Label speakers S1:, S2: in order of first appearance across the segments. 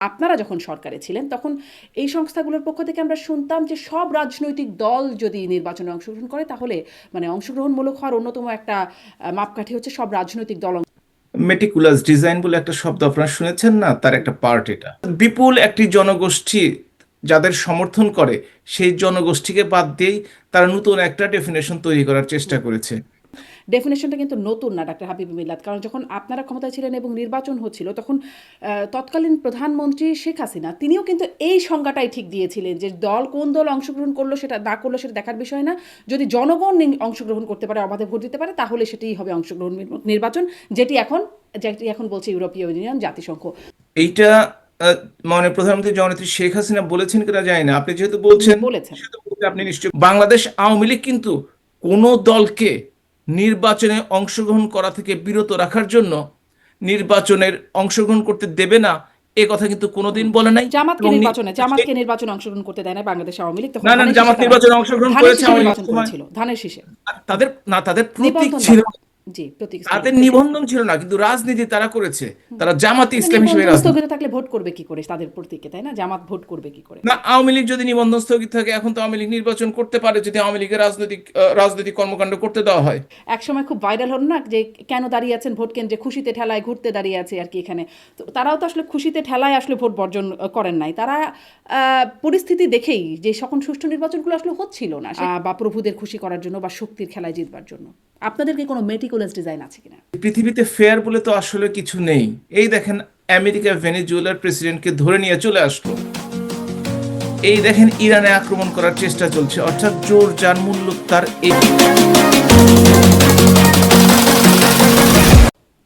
S1: আপনারা যখন সরকারে ছিলেন তখন এই সংস্থাগুলোর পক্ষ থেকে আমরা শুনতাম যে সব রাজনৈতিক দল যদি নির্বাচনে অংশগ্রহণ করে তাহলে মানে অংশগ্রহণমূলক হওয়ার অন্যতম একটা মাপকাঠি হচ্ছে সব রাজনৈতিক দল।
S2: মেটিকুলাস ডিজাইন বলে একটা শব্দ আপনারা শুনেছেন না, তার একটা পার্ট এটা। বিপুল একটি জনগোষ্ঠী যাদের সমর্থন করে, সেই জনগোষ্ঠীকে বাদ দিয়েই তারা নতুন একটা ডেফিনেশন তৈরি করার চেষ্টা করেছে।
S1: ডেফিনেশনটা কিন্তু নতুন না ডাক্তার হাবিব মিল্লাত, কারণ যখন আপনারা ক্ষমতায় ছিলেন এবং নির্বাচন হচ্ছিল তখন তৎকালীন প্রধানমন্ত্রী শেখ হাসিনা তিনিও কিন্তু এই সংজ্ঞাটাই ঠিক দিয়েছিলেন যে কোন দল অংশগ্রহণ করলো সেটা না করলো সেটা দেখার বিষয় না, যদি জনগণ অংশগ্রহণ করতে পারে, অবাধে ভোট দিতে পারে, তাহলে সেটাই হবে অংশগ্রহণ নির্বাচন, যেটি এখন বলছে ইউরোপীয় ইউনিয়ন, জাতিসংঘ।
S2: এইটা আহ, মাননীয় প্রধানমন্ত্রী জননেত্রী শেখ হাসিনা বলেছেন কিনা জানি না, আপনি যেহেতু বলছেন
S1: বলেছেন।
S2: সেহেতু আপনি নিশ্চয়ই বাংলাদেশ আওয়ামী লীগ কিন্তু কোনো দলকে নির্বাচনে অংশগ্রহণ করা থেকে বিরত রাখার জন্য নির্বাচনের অংশগ্রহণ করতে দেবে না, এ কথা কিন্তু কোনোদিন বলে নাই। এবং
S1: জামাতকে নির্বাচনে অংশগ্রহণ করতে দেয় না বাংলাদেশ আওয়ামী লীগ, তখন
S2: না না না,
S1: ধানের শীষে
S2: জামাত
S1: তারা
S2: নির্বাচনে অংশগ্রহণ
S1: ধানের
S2: করেছে
S1: শীষে
S2: আওয়ামী লীগের
S1: নির্বাচন
S2: সময়।
S1: করেছিল, ধানের শীষে
S2: তাদের প্রতীক
S1: নিবন্ধন
S2: ছিল,
S1: বাতিল। জি, প্রতীক স্থগিত।
S2: তাদের নিবন্ধন ছিল না, কিন্তু রাজনীতি তারা করেছে। তারা জামাতে
S1: কিন্তু
S2: ইসলাম হিসেবে
S1: নিবন্ধন
S2: রাজনীতি।
S1: স্থগিত থাকলে ভোট করবে কি করে তাদের প্রতীকে, তাই না? জামাত ভোট করবে কি করে?
S2: না, আওয়ামী লীগ যদি নিবন্ধন স্থগিত থাকে, এখন তো আওয়ামী লীগ নির্বাচন করতে পারে যদি আওয়ামী লীগের রাজনৈতিক কর্মকাণ্ড করতে দেওয়া হয়।
S1: একসময় খুব ভাইরাল হল না যে কেন দাঁড়িয়ে আছেন ভোট কেন্দ্রে, খুশিতে ঠেলায় ঘুরতে দাঁড়িয়ে আছে আর কি এখানে। তো তারাও তো আসলে খুশিতে ঠেলায় আসলে ভোট বর্জন করেন নাই, তারা পরিস্থিতি দেখেই যে সকল সুষ্ঠু নির্বাচনগুলো আসলে হচ্ছিল না, বা প্রভুদের খুশি করার জন্য বা শক্তির খেলায় জিতবার জন্য। আপনাদেরকে কোনো মেটিকুলাস ডিজাইন আছে কিনা?
S2: পৃথিবীতে ফেয়ার বলে তো আসলে কিছু নেই। এই দেখেন, আমেরিকা ভেনেজুয়েলার প্রেসিডেন্টকে ধরে নিয়ে চলে আসলো। এই দেখেন, ইরানে আক্রমণ করার চেষ্টা চলছে, অর্থাৎ জোর যার মূল্য তার।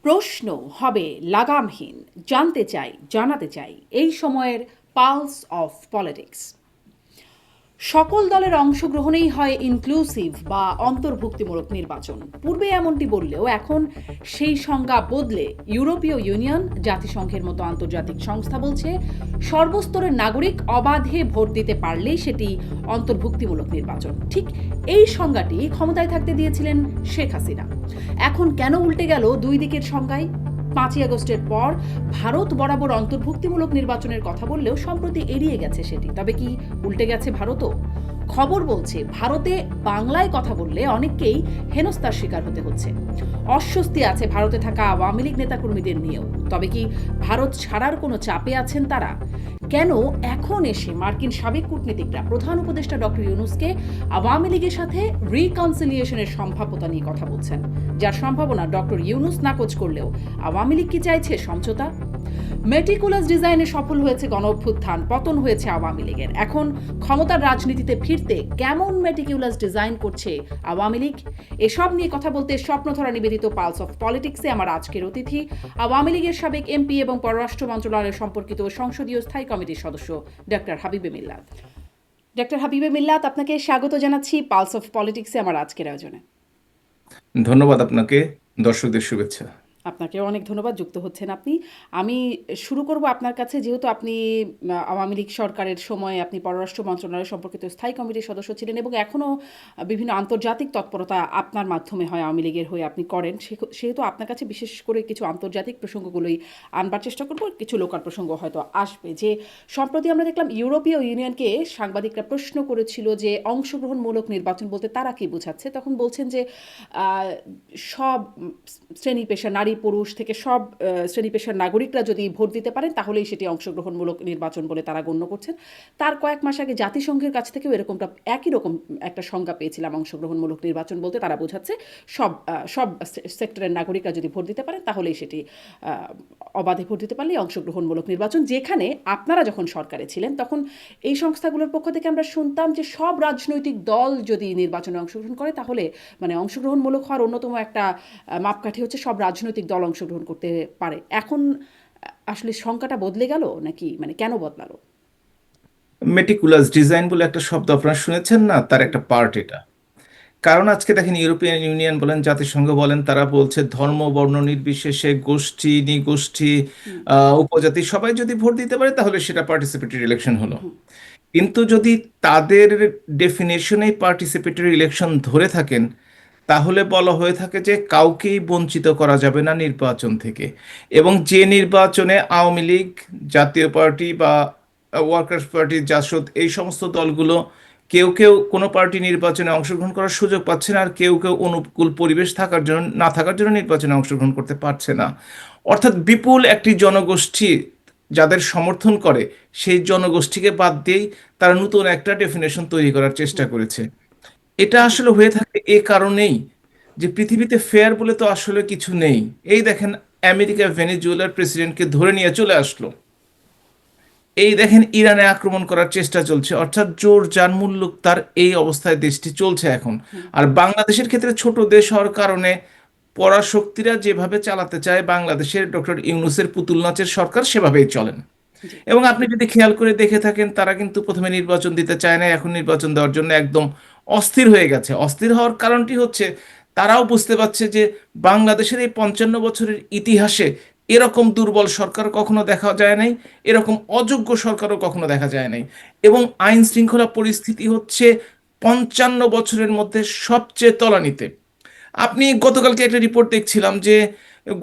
S1: প্রশ্ন হবে লাগামহীন, জানতে চাই, জানাতে চাই এই সময়ের পালস অফ পলিটিক্স। সকল দলের অংশগ্রহণেই হয় ইনক্লুসিভ বা অন্তর্ভুক্তিমূলক নির্বাচন। পূর্বে এমনটি বললেও এখন সেই সংজ্ঞা বদলে ইউরোপীয় ইউনিয়ন, জাতিসংঘের মতো আন্তর্জাতিক সংস্থা বলছে সর্বস্তরের নাগরিক অবাধে ভোট দিতে পারলেই সেটি অন্তর্ভুক্তিমূলক নির্বাচন। ঠিক এই সংজ্ঞাটি ক্ষমতায় থাকতে দিয়েছিলেন শেখ হাসিনা। এখন কেন উল্টে গেল দুই দিকের সংজ্ঞায়? 5ই আগস্টের পর ভারত বরাবর অন্তর্ভুক্তিমূলক নির্বাচনের কথা বললেও সম্প্রতি এড়িয়ে গেছে সেটি। তবে কি উল্টে গেছে ভারতও? খবর বলছে ভারতে বাংলায় কথা বললে অনেককেই হেনস্থার শিকার হতে হচ্ছে। অস্বস্তি আছে ভারতে থাকা আওয়ামী লীগ নেতাকর্মীদের নিয়েও। তবে কি ভারত ছাড়ার কোনো চাপে আছেন তারা? কেন এখন এসে মার্কিন সাবেক কূটনীতিকরা প্রধান উপদেষ্টা ডক্টর ইউনূসকে আওয়ামী লীগের সাথে রিকনসিলিয়েশনের সম্ভাব্যতা নিয়ে কথা বলছেন, যার সম্ভাবনা ডক্টর ইউনূস নাকচ করলেও আওয়ামী লীগ কি চাইছে সমঝোতা? মেটিকুলাস ডিজাইনে সফল হয়েছে গণ অভ্যুত্থান, পতন হয়েছে আওয়ামী লীগের। এখন ক্ষমতার রাজনীতিতে ফিরতে কেমন মেটিকুলাস ডিজাইন করছে আওয়ামী লীগ? এসব নিয়ে কথা বলতে স্বপ্নধরা নিবেদিত পালস অফ পলিটিক্সে আমার আজকের অতিথি আওয়ামী লীগের সাবেক এমপি এবং পররাষ্ট্র মন্ত্রণালয় সম্পর্কিত সংসদীয় স্থায়ী কমিটির সদস্য ডাক্তার হাবিবে মিল্লাত। ডাক্তার হাবিবে মিল্লাত, আপনাকে স্বাগত জানাচ্ছি পালস অফ পলিটিক্সে আমার আজকের আয়োজনে।
S2: ধন্যবাদ আপনাকে, দর্শকদের শুভেচ্ছা।
S1: আপনাকেও অনেক ধন্যবাদ, যুক্ত হচ্ছেন আপনি। আমি শুরু করব আপনার কাছে, যেহেতু আপনি আওয়ামী লীগ সরকারের সময় আপনি পররাষ্ট্র মন্ত্রণালয় সম্পর্কিত স্থায়ী কমিটির সদস্য ছিলেন এবং এখনও বিভিন্ন আন্তর্জাতিক তৎপরতা আপনার মাধ্যমে হয় আওয়ামী লীগের হয়ে আপনি করেন। সেহেতু আপনার কাছে বিশেষ করে কিছু আন্তর্জাতিক প্রসঙ্গগুলোই আনবার চেষ্টা করব, কিছু লোকাল প্রসঙ্গ হয়তো আসবে। যে সম্প্রতি আমরা দেখলাম ইউরোপীয় ইউনিয়নকে সাংবাদিকরা প্রশ্ন করেছিল যে অংশগ্রহণমূলক নির্বাচন বলতে তারা কি বোঝাচ্ছে। তখন বলছেন যে সব শ্রেণী পেশা, নারী পুরুষ থেকে সব শ্রেণী পেশার নাগরিকরা যদি ভোট দিতে পারেন তাহলেই সেটি অংশগ্রহণমূলক নির্বাচন বলে তারা গণ্য করছেন। তার কয়েক মাস আগে জাতিসংঘের কাছ থেকেও এরকমটা একই রকম একটা সংজ্ঞা পেয়েছিলাম। অংশগ্রহণমূলক নির্বাচন বলতে তারা বোঝাচ্ছে সব সব সেক্টরের নাগরিকরা যদি ভোট দিতে পারেন তাহলেই সেটি অবাধে ভোট দিতে পারলেই অংশগ্রহণমূলক নির্বাচন। যেখানে আপনারা যখন সরকারে ছিলেন তখন এই সংস্থাগুলোর পক্ষ থেকে আমরা শুনতাম যে সব রাজনৈতিক দল যদি নির্বাচনে অংশগ্রহণ করে তাহলে মানে অংশগ্রহণমূলক হওয়ার অন্যতম একটা মাপকাঠি হচ্ছে সব রাজনৈতিক দল অংশগ্রহণ করতে পারে। এখন আসলে সংখ্যাটা বদলে গেল নাকি, মানে কেন বদলালো?
S2: মেটিকুলাস ডিজাইন বলে একটা শব্দ আপনারা শুনেছেন না, তার একটা পার্ট এটা। কারণ আজকে দেখেন, ইউরোপিয়ান ইউনিয়ন বলেন, জাতিসংঘ বলেন, তারা বলছে ধর্ম বর্ণ নির্বিশেষে গোষ্ঠী নিগোষ্ঠী উপজাতি সবাই যদি ভোট দিতে পারে তাহলে সেটা পার্টিসিপেটরি ইলেকশন হলো। কিন্তু যদি তাদের ডেফিনেশনে পার্টিসিপেটরি ইলেকশন ধরে থাকেন, তাহলে বলা হয়ে থাকে যে কাউকেই বঞ্চিত করা যাবে না নির্বাচন থেকে। এবং যে নির্বাচনে আওয়ামী লীগ, জাতীয় পার্টি বা ওয়ার্কার্স পার্টি, জাসদ, এই সমস্ত দলগুলো কেউ কেউ কোনো পার্টি নির্বাচনে অংশগ্রহণ করার সুযোগ পাচ্ছে না, আর কেউ কেউ অনুকূল পরিবেশ থাকার জন্য না থাকার জন্য নির্বাচনে অংশগ্রহণ করতে পারছে না। অর্থাৎ বিপুল একটি জনগোষ্ঠী যাদের সমর্থন করে সেই জনগোষ্ঠীকে বাদ দিয়েই তারা নতুন একটা ডেফিনেশন তৈরি করার চেষ্টা করেছে। এটা
S1: জি।
S2: আসলে হয়ে থাকে এ কারণেই যে পৃথিবীতে ফেয়ার বলে তো আসলে কিছু নেই। এই দেখেন, আমেরিকা ভেনেজুয়েলার প্রেসিডেন্টকে ধরে নিয়ে চলে আসলো। এই দেখেন, ইরানে আক্রমণ করার চেষ্টা চলছে, অর্থাৎ জোর যার মুল্লুক তার, এই অবস্থায় দেশটি চলছে এখন।
S1: হুম।
S2: আর বাংলাদেশের ক্ষেত্রে ছোট দেশ হওয়ার কারণে পরাশক্তিরা যেভাবে চালাতে চায়, বাংলাদেশের ডক্টর ইউনূসের পুতুল নাচের সরকার সেভাবেই চলেন।
S1: জি।
S2: এবং আপনি যদি খেয়াল করে দেখে থাকেন, তারা কিন্তু প্রথমে নির্বাচন দিতে চায় না, এখন নির্বাচন দেওয়ার জন্য একদম অস্থির হয়ে গেছে। অস্থির হওয়ার কারণটি হচ্ছে তারাও বুঝতে পারছে যে বাংলাদেশের এই 55 বছরের ইতিহাসে এরকম দুর্বল সরকার কখনো দেখা যায় নাই, এরকম অযোগ্য সরকারও কখনো দেখা যায় নাই। এবং আইন শৃঙ্খলা পরিস্থিতি হচ্ছে 55 বছরের মধ্যে সবচেয়ে তলানিতে। আপনি গতকালকে একটা রিপোর্ট দেখছিলাম যে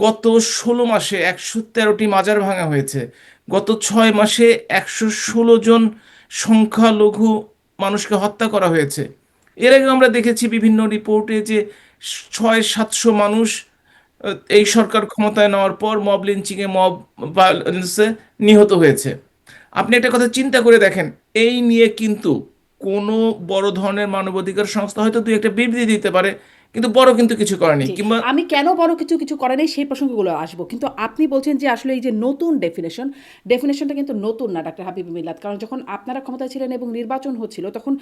S2: গত 16 মাসে 113টি মাজার ভাঙা হয়েছে। গত 6 মাসে 116 জন সংখ্যালঘু মানুষকে হত্যা করা হয়েছে। এর আগে আমরা দেখেছি বিভিন্ন রিপোর্টে যে 600-700 মানুষ এই সরকার ক্ষমতায় নেওয়ার পর মব লিঞ্চিংয়ে, মব ভায়োলেন্সে নিহত হয়েছে। আপনি একটা কথা চিন্তা করে দেখেন, এই নিয়ে কিন্তু কোনো বড় ধরনের মানবাধিকার সংস্থা হয়তো দুই একটা বিবৃতি দিতে পারে, কিন্তু বড় কিন্তু কিছু করেনি।
S1: জি,
S2: কিংবা
S1: আমি কেন বড় কিছু করে নাই সেই প্রসঙ্গগুলো আসবো। কিন্তু আপনি বলছেন যে আসলে এই যে নতুন ডেফিনিশনটা কিন্তু নতুন না ডাক্তার হাবিব মিল্লাত। কারণ যখন আপনারা ক্ষমতায় ছিলেন এবং নির্বাচন হচ্ছিল তখন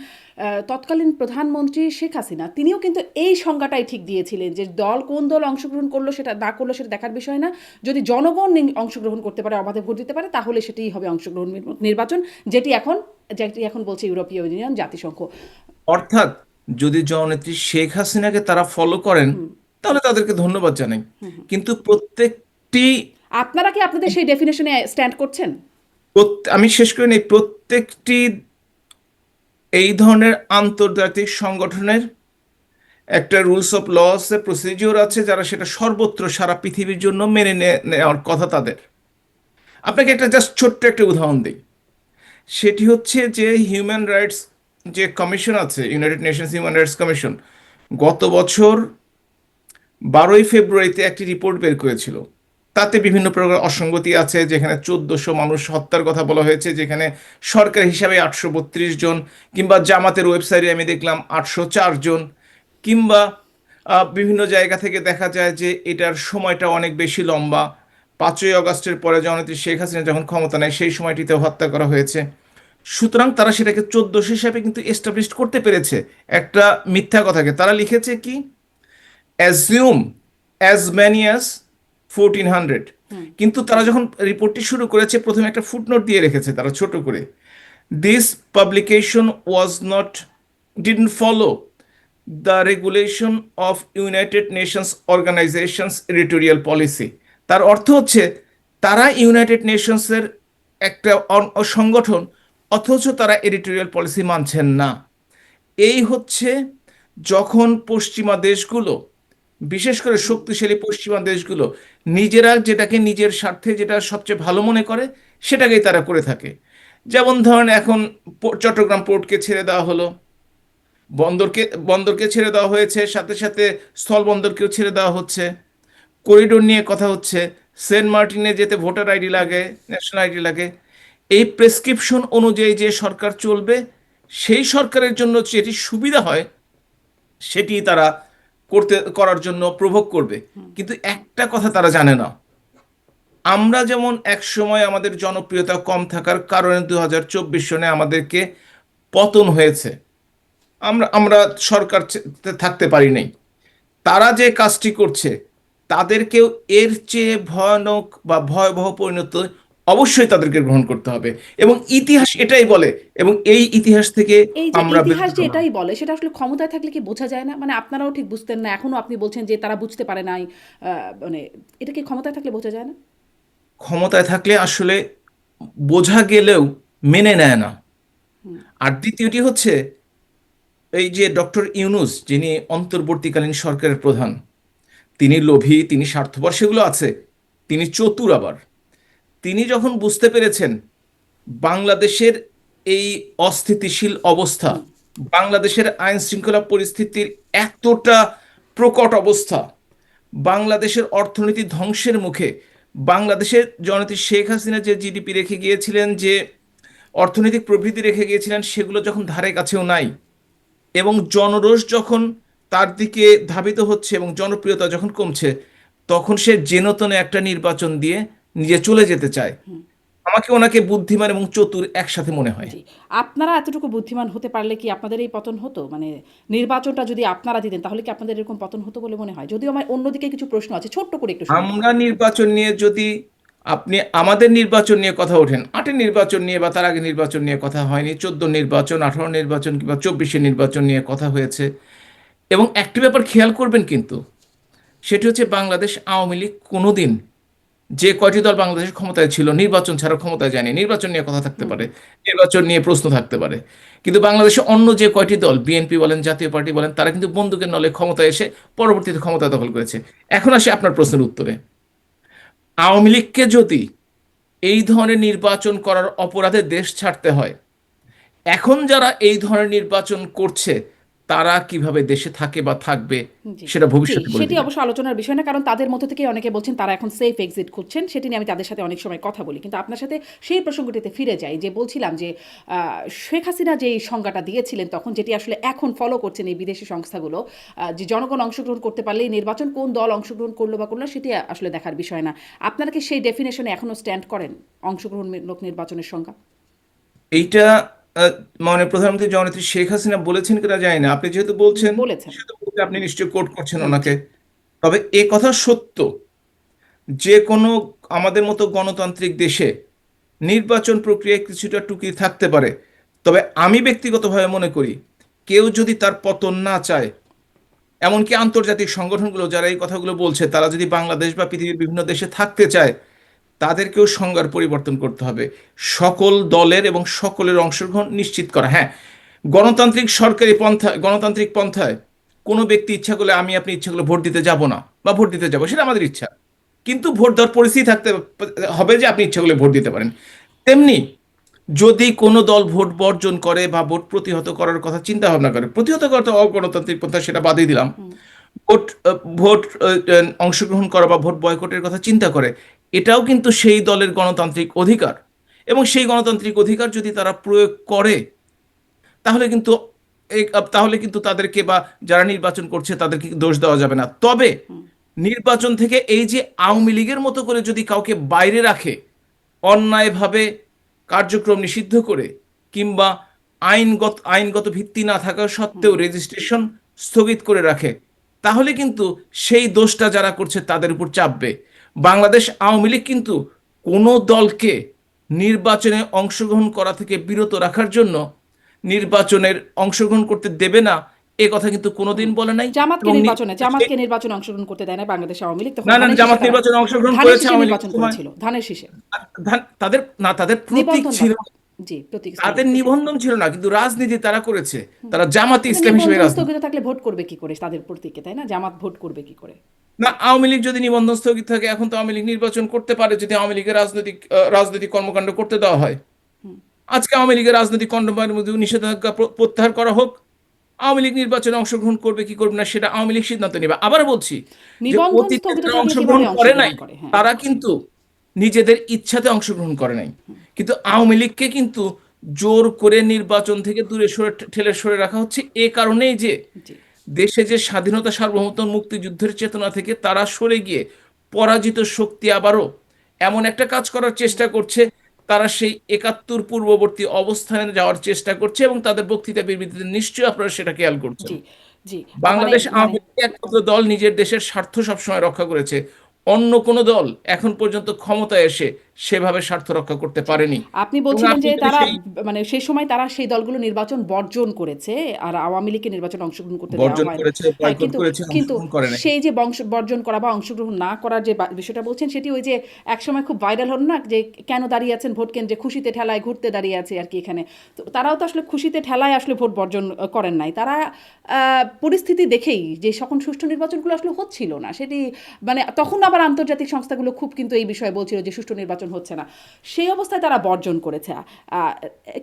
S1: তৎকালীন প্রধানমন্ত্রী শেখ হাসিনা তিনিও কিন্তু এই সংজ্ঞাটাই ঠিক দিয়েছিলেন যে কোন দল অংশগ্রহণ করলো সেটা না করলো সেটা দেখার বিষয় না। যদি জনগণ অংশগ্রহণ করতে পারে, অবাধে ভোট দিতে পারে, তাহলে সেটাই হবে অংশগ্রহণ নির্বাচন, যেটি এখন বলছে ইউরোপীয় ইউনিয়ন, জাতিসংঘ।
S2: অর্থাৎ যদি জননেত্রী শেখ হাসিনাকে তারা ফলো করেন তাহলে তাদেরকে ধন্যবাদ জানাই। কিন্তু প্রত্যেকটি
S1: আপনারা কি আপনাদের সেই ডেফিনেশনে স্ট্যান্ড করছেন?
S2: আমি শেষ করে নেই, প্রত্যেকটি এই ধরনের আন্তর্জাতিক সংগঠনের একটা রুলস অফ ল আছে, প্রসিডিওর আছে, যারা সেটা সর্বত্র সারা পৃথিবীর জন্য মেনে নেওয়ার কথা তাদের। আপনাকে একটা জাস্ট ছোট্ট একটা উদাহরণ দিই। সেটি হচ্ছে যে হিউম্যান রাইটস যে কমিশন আছে, United Nations human rights commission, গত বছর 12ই ফেব্রুয়ারিতে একটি রিপোর্ট বের করেছিল। তাতে বিভিন্ন প্রকার অসঙ্গতি আছে, যেখানে 1400 মানুষ হত্যার কথা বলা হয়েছে, যেখানে সরকার হিসাবে 832 জন, কিংবা জামাতের ওয়েবসাইটে আমি দেখলাম 804 জন, কিংবা বিভিন্ন জায়গা থেকে দেখা যায় যে এটার সময়টা অনেক বেশি লম্বা। 5ই আগস্টের পরে জননেত্রী শেখ হাসিনা যখন ক্ষমতা নেয় সেই সময়টিতে হত্যা করা হয়েছে। সুতরাং তারা সেটাকে 1400 হিসাবে কিন্তু এস্টাবলিশ করতে পেরেছে একটা মিথ্যা কথাকে। তারা লিখেছে কি, অ্যাজিউম অ্যাজ ম্যানি অ্যাজ 1400। কিন্তু তারা যখন রিপোর্টটি শুরু করেছে, প্রথমে একটা ফুটনোট দিয়ে রেখেছে তারা ছোট করে, this publication was not didn't follow the regulation of United Nations organizations editorial policy. তার অর্থ হচ্ছে তারা ইউনাইটেড নেশনসের একটা সংগঠন, অথচ তারা এডিটোরিয়াল পলিসি মানছেন না। এই হচ্ছে যখন পশ্চিমা দেশগুলো, বিশেষ করে শক্তিশালী পশ্চিমা দেশগুলো, নিজেরা যেটাকে নিজের স্বার্থে যেটা সবচেয়ে ভালো মনে করে সেটাকেই তারা করে থাকে। যেমন ধরেন, এখন চট্টগ্রাম পোর্টকে ছেড়ে দেওয়া হলো, বন্দরকে বন্দরকে ছেড়ে দেওয়া হয়েছে, সাথে সাথে স্থল বন্দরকেও ছেড়ে দেওয়া হচ্ছে। করিডোর নিয়ে কথা হচ্ছে, সেন্ট মার্টিনে যেতে ভোটার আইডি লাগে, ন্যাশনাল আইডি লাগে। এই প্রেসক্রিপশন অনুযায়ী যে সরকার চলবে, সেই সরকারের জন্য যেটি সুবিধা হয় সেটি তারা করার জন্য প্রভোগ করবে। কিন্তু একটা কথা তারা জানে না, আমরা যেমন এক সময় আমাদের জনপ্রিয়তা কম থাকার কারণে 2024 সনে আমাদেরকে পতন হয়েছে, আমরা আমরা সরকার থাকতে পারি নাই, তারা যে কাজটি করছে তাদেরকেও এর চেয়ে ভয়ানক বা ভয়াবহ পরিণতি অবশ্যই তাদেরকে গ্রহণ করতে হবে। এবং ইতিহাস এটাই বলে, এবং এই ইতিহাস থেকে
S1: এই যে
S2: আমরা
S1: ইতিহাস
S2: বেরোতে
S1: যে
S2: পারবো।
S1: এটাই বলে, সেটা আসলে ক্ষমতায় থাকলে কি বোঝা যায় না? মানে আপনারাও ঠিক বুঝতেন না, এখনো আপনি বলছেন যে তারা বুঝতে পারে নাই। মানে এটা কি ক্ষমতায় থাকলে বোঝা যায় না?
S2: ক্ষমতায় থাকলে আসলে বোঝা গেলেও মেনে নেয় না। আর দ্বিতীয়টি হচ্ছে, এই যে ডক্টর ইউনূস, যিনি অন্তর্বর্তীকালীন সরকারের প্রধান, তিনি লোভী, তিনি স্বার্থপর, সেগুলো আছে। তিনি চতুর আবার। তিনি যখন বুঝতে পেরেছেন বাংলাদেশের এই অস্থিতিশীল অবস্থা,
S1: হুম,
S2: বাংলাদেশের আইন শৃঙ্খলা পরিস্থিতির এতটা প্রকট অবস্থা, বাংলাদেশের অর্থনীতি ধ্বংসের মুখে, বাংলাদেশের জননেত্রী শেখ হাসিনা যে জিডিপি রেখে গিয়েছিলেন, যে অর্থনৈতিক প্রবৃদ্ধি রেখে গিয়েছিলেন, সেগুলো যখন ধারে কাছেও নাই, এবং জনরোষ যখন তার দিকে ধাবিত হচ্ছে এবং জনপ্রিয়তা যখন কমছে, তখন সে যেনতেন একটা নির্বাচন দিয়ে নিজে চলে যেতে চায়।
S1: হুম।
S2: আমাকে ওনাকে বুদ্ধিমান এবং চতুর একসাথে মনে হয়।
S1: জি। আপনারা এতটুকু বুদ্ধিমান হতে পারলে কি আপনাদের এই পতন হতো? মানে নির্বাচনটা যদি আপনারা দিতেন তাহলে কি আপনাদের এরকম পতন হতো বলে মনে হয়? যদিও আমার অন্যদিকে কিছু প্রশ্ন আছে। ছোট্ট করে একটু শুনে নেব।
S2: আমরা নির্বাচন নিয়ে যদি, আপনি আমাদের নির্বাচন নিয়ে কথা ওঠেন, 8-এর নির্বাচন নিয়ে বা তার আগে নির্বাচন নিয়ে কথা হয়নি, 14 নির্বাচন, 18 নির্বাচন কিংবা 24-এর নির্বাচন নিয়ে কথা হয়েছে। এবং একটি ব্যাপার খেয়াল করবেন কিন্তু, সেটি হচ্ছে বাংলাদেশ আওয়ামী লীগ কোনোদিন, যে কয়টি দল বাংলাদেশের ক্ষমতায় ছিল, নির্বাচন ছাড়া ক্ষমতায় যায়নি। নির্বাচন নিয়ে কথা থাকতে
S1: হুম,
S2: পারে, নির্বাচন নিয়ে প্রশ্ন থাকতে পারে, কিন্তু বাংলাদেশে অন্য যে কয়টি দল, বিএনপি বলেন, জাতীয় পার্টি বলেন, তারা কিন্তু বন্দুকের নলে ক্ষমতায় এসে পরবর্তীতে ক্ষমতা দখল করেছে। এখন আসে আপনার প্রশ্নের উত্তরে। আওয়ামী লীগকে যদি এই ধরনের নির্বাচন করার অপরাধে দেশ ছাড়তে হয়, এখন যারা এই ধরনের নির্বাচন করছে, তারা কিভাবে দেশে থাকে বা থাকবে,
S1: জি,
S2: সেটা
S1: জি,
S2: ভবিষ্যতে বলে
S1: সেটি
S2: দিবে।
S1: অবশ্য আলোচনার বিষয় না। কারণ তাদের মধ্য থেকেই অনেকে বলছেন তারা এখন সেফ এক্সিট খুঁজছেন। সেটি নিয়ে আমি তাদের সাথে অনেক সময় কথা বলি। কিন্তু আপনার সাথে সেই প্রসঙ্গটিতে ফিরে যাই যে বলছিলাম যে শেখ হাসিনা যেই সংজ্ঞাটা দিয়েছিলেন তখন, যেটি আসলে এখন ফলো করছেন এই বিদেশি সংস্থাগুলো, যে জনগণ অংশগ্রহণ করতে পারলেই নির্বাচন, কোন দল অংশগ্রহণ করলো বা করলো না সেটি আসলে দেখার বিষয় না। আপনারা কি সেই ডেফিনেশনে এখনো স্ট্যান্ড করেন অংশগ্রহণমূলক নির্বাচনের সংজ্ঞা?
S2: এইটা আহ, মাননীয় প্রধানমন্ত্রী জননেত্রী শেখ হাসিনা বলেছেন কিনা জানি না, আপনি যেহেতু বলছেন
S1: বলেছেন।
S2: সেহেতু বলতে আপনি নিশ্চয়ই কোট করছেন
S1: জি।
S2: ওনাকে। তবে এ কথা সত্য, যে কোনো আমাদের মতো গণতান্ত্রিক দেশে নির্বাচন প্রক্রিয়ায় কিছুটা টুকি থাকতে পারে। তবে আমি ব্যক্তিগতভাবে মনে করি, কেউ যদি তার পতন না চায়, এমনকি আন্তর্জাতিক সংগঠনগুলো যারা এই কথাগুলো বলছে, তারা যদি বাংলাদেশ বা পৃথিবীর বিভিন্ন দেশে থাকতে চায়, তাদেরকেও সংজ্ঞার পরিবর্তন করতে হবে। সকল দলের এবং সকলের অংশগ্রহণ নিশ্চিত করা, হ্যাঁ। গণতান্ত্রিক সরকারি পন্থায়, গণতান্ত্রিক পন্থায় কোনো ব্যক্তি ইচ্ছা করলে, আমি আপনি ইচ্ছা করলে ভোট দিতে যাব না বা ভোট দিতে যাব, সেটা আমাদের ইচ্ছা। কিন্তু ভোট দেওয়ার পরিস্থিতি থাকতে হবে যে আপনি ইচ্ছা করলে ভোট দিতে পারেন। তেমনি যদি কোনো দল ভোট বর্জন করে বা ভোট প্রতিহত করার কথা চিন্তা ভাবনা করে, প্রতিহত করা তো অগণতান্ত্রিক পন্থা, সেটা বাদই দিলাম।
S1: হুম।
S2: ভোট অংশগ্রহণ করা বা ভোট বয়কটের কথা চিন্তা করে, এটাও কিন্তু সেই দলের গণতান্ত্রিক অধিকার। এবং সেই গণতান্ত্রিক অধিকার যদি তারা প্রয়োগ করে, তাহলে কিন্তু তাহলে কিন্তু তাদেরকে বা যারা নির্বাচন করছে তাদেরকে দোষ দেওয়া যাবে না। তবে
S1: হুম।
S2: নির্বাচন থেকে এই যে আওয়ামী লীগের মতো করে যদি কাউকে বাইরে রাখে, অন্যায়ভাবে কার্যক্রম নিষিদ্ধ করে, কিংবা আইনগত ভিত্তি না থাকা
S1: হুম।
S2: সত্ত্বেও রেজিস্ট্রেশন স্থগিত করে রাখে, তাহলে কিন্তু সেই দোষটা যারা করছে তাদের উপর চাপবে। বাংলাদেশ আওয়ামী লীগ কিন্তু কোনো দলকে নির্বাচনে অংশগ্রহণ করা থেকে বিরত রাখার জন্য নির্বাচনের অংশগ্রহণ করতে দেবে না, এ কথা কিন্তু কোনোদিন
S1: হুম।
S2: বলে নাই।
S1: জামাতকে
S2: এবং
S1: নির্বাচনে জামাতকে নির্বাচনে অংশগ্রহণ করতে দেয় না বাংলাদেশ আওয়ামী লীগ। তখন
S2: না, না,
S1: ধানের শীষে
S2: জামাত
S1: তারা
S2: নির্বাচনে অংশগ্রহণ
S1: ধানের
S2: করেছে
S1: শীষে
S2: আওয়ামী লীগের
S1: নির্বাচন
S2: সময়।
S1: করেছিল। ধানের শীষে।
S2: তাদের না, তাদের প্রতীক
S1: নিবন্ধন
S2: ছিল,
S1: করা। জি, প্রতীক স্থগিত।
S2: তাদের নিবন্ধন ছিল না, কিন্তু রাজনীতি তারা করেছে। তারা জামাতে
S1: কিন্তু
S2: ইসলাম হিসেবে
S1: নিবন্ধন
S2: রাজনীতি।
S1: স্থগিত থাকলে ভোট করবে কি করে তাদের প্রতীকে, তাই না? জামাত ভোট করবে কি করে?
S2: না, আওয়ামী লীগ যদি নিবন্ধন স্থগিত থাকে, এখন তো আওয়ামী লীগ নির্বাচন করতে পারে যদি আওয়ামী লীগের রাজনৈতিক কর্মকাণ্ড করতে দেওয়া হয়। আজকে আওয়ামী লীগের রাজনৈতিক কর্মকাণ্ডের মধ্যে নিষেধাজ্ঞা প্রত্যাহার করা হোক, আওয়ামী লীগ নির্বাচনে অংশগ্রহণ করবে কি করবে না সেটা আওয়ামী লীগ সিদ্ধান্ত নেবে। আবার বলছি যে
S1: নিবন্ধন
S2: অতীতে
S1: স্থগিত
S2: যারা
S1: থাকলে
S2: অংশগ্রহণ
S1: কিভাবে
S2: করে নাই,
S1: অংশগ্রহণ করে? হ্যাঁ।
S2: তারা কিন্তু নিজেদের ইচ্ছাতে অংশগ্রহণ করে নাই। কিন্তু আওয়ামী লীগকে কিন্তু জোর করে নির্বাচন থেকে দূরে ঠেলে সরে রাখা হচ্ছে, এ কারণেই যে
S1: জি,
S2: দেশে যে স্বাধীনতা, সার্বভৌমত্ব, মুক্তিযুদ্ধের চেতনা থেকে তারা সরে গিয়ে পরাজিত শক্তি আবারও এমন একটা কাজ করার চেষ্টা করছে, তারা সেই একাত্তর পূর্ববর্তী অবস্থানে যাওয়ার চেষ্টা করছে। এবং তাদের বক্তৃতা বিবৃতিতে নিশ্চয়ই আপনারা সেটা খেয়াল করছেন।
S1: জি, জি। মানে
S2: বাংলাদেশ
S1: মানে
S2: আওয়ামী লীগ একমাত্র দল নিজের দেশের স্বার্থ সবসময় রক্ষা করেছে। অন্য কোনো দল এখন পর্যন্ত ক্ষমতায় এসে সেভাবে স্বার্থ রক্ষা করতে
S1: আচ্ছা,
S2: পারেনি।
S1: আপনি
S2: এবং
S1: বলছিলেন
S2: আপনি
S1: যে
S2: যদি
S1: তারা
S2: সেই
S1: মানে সেই সময় তারা সেই দলগুলো নির্বাচন বর্জন করেছে আর আওয়ামী লীগকে নির্বাচনে অংশগ্রহণ করতে দেওয়া
S2: বর্জন
S1: হয় না।
S2: করেছে,
S1: হ্যাঁ,
S2: বয়কট
S1: কিন্তু
S2: করেছে,
S1: কিন্তু
S2: অংশগ্রহণ করে নাই।
S1: সেই যে বর্জন করা বা অংশগ্রহণ না করার যে বিষয়টা বলছেন সেটি ওই যে একসময় খুব ভাইরাল হল না যে কেন দাঁড়িয়ে আছেন ভোট কেন্দ্রে, খুশিতে ঠেলায় ঘুরতে দাঁড়িয়ে আছে আর কি এখানে। তো তারাও তো আসলে খুশিতে ঠেলায় আসলে ভোট বর্জন করেন নাই। তারা পরিস্থিতি দেখেই যে সকল সুষ্ঠু নির্বাচনগুলো আসলে হচ্ছিল না সেটি মানে তখন আবার আন্তর্জাতিক সংস্থাগুলো খুব কিন্তু এই বিষয়ে বলছিল যে সুষ্ঠু নির্বাচন হচ্ছে না, সেই অবস্থায় তারা বর্জন করেছে।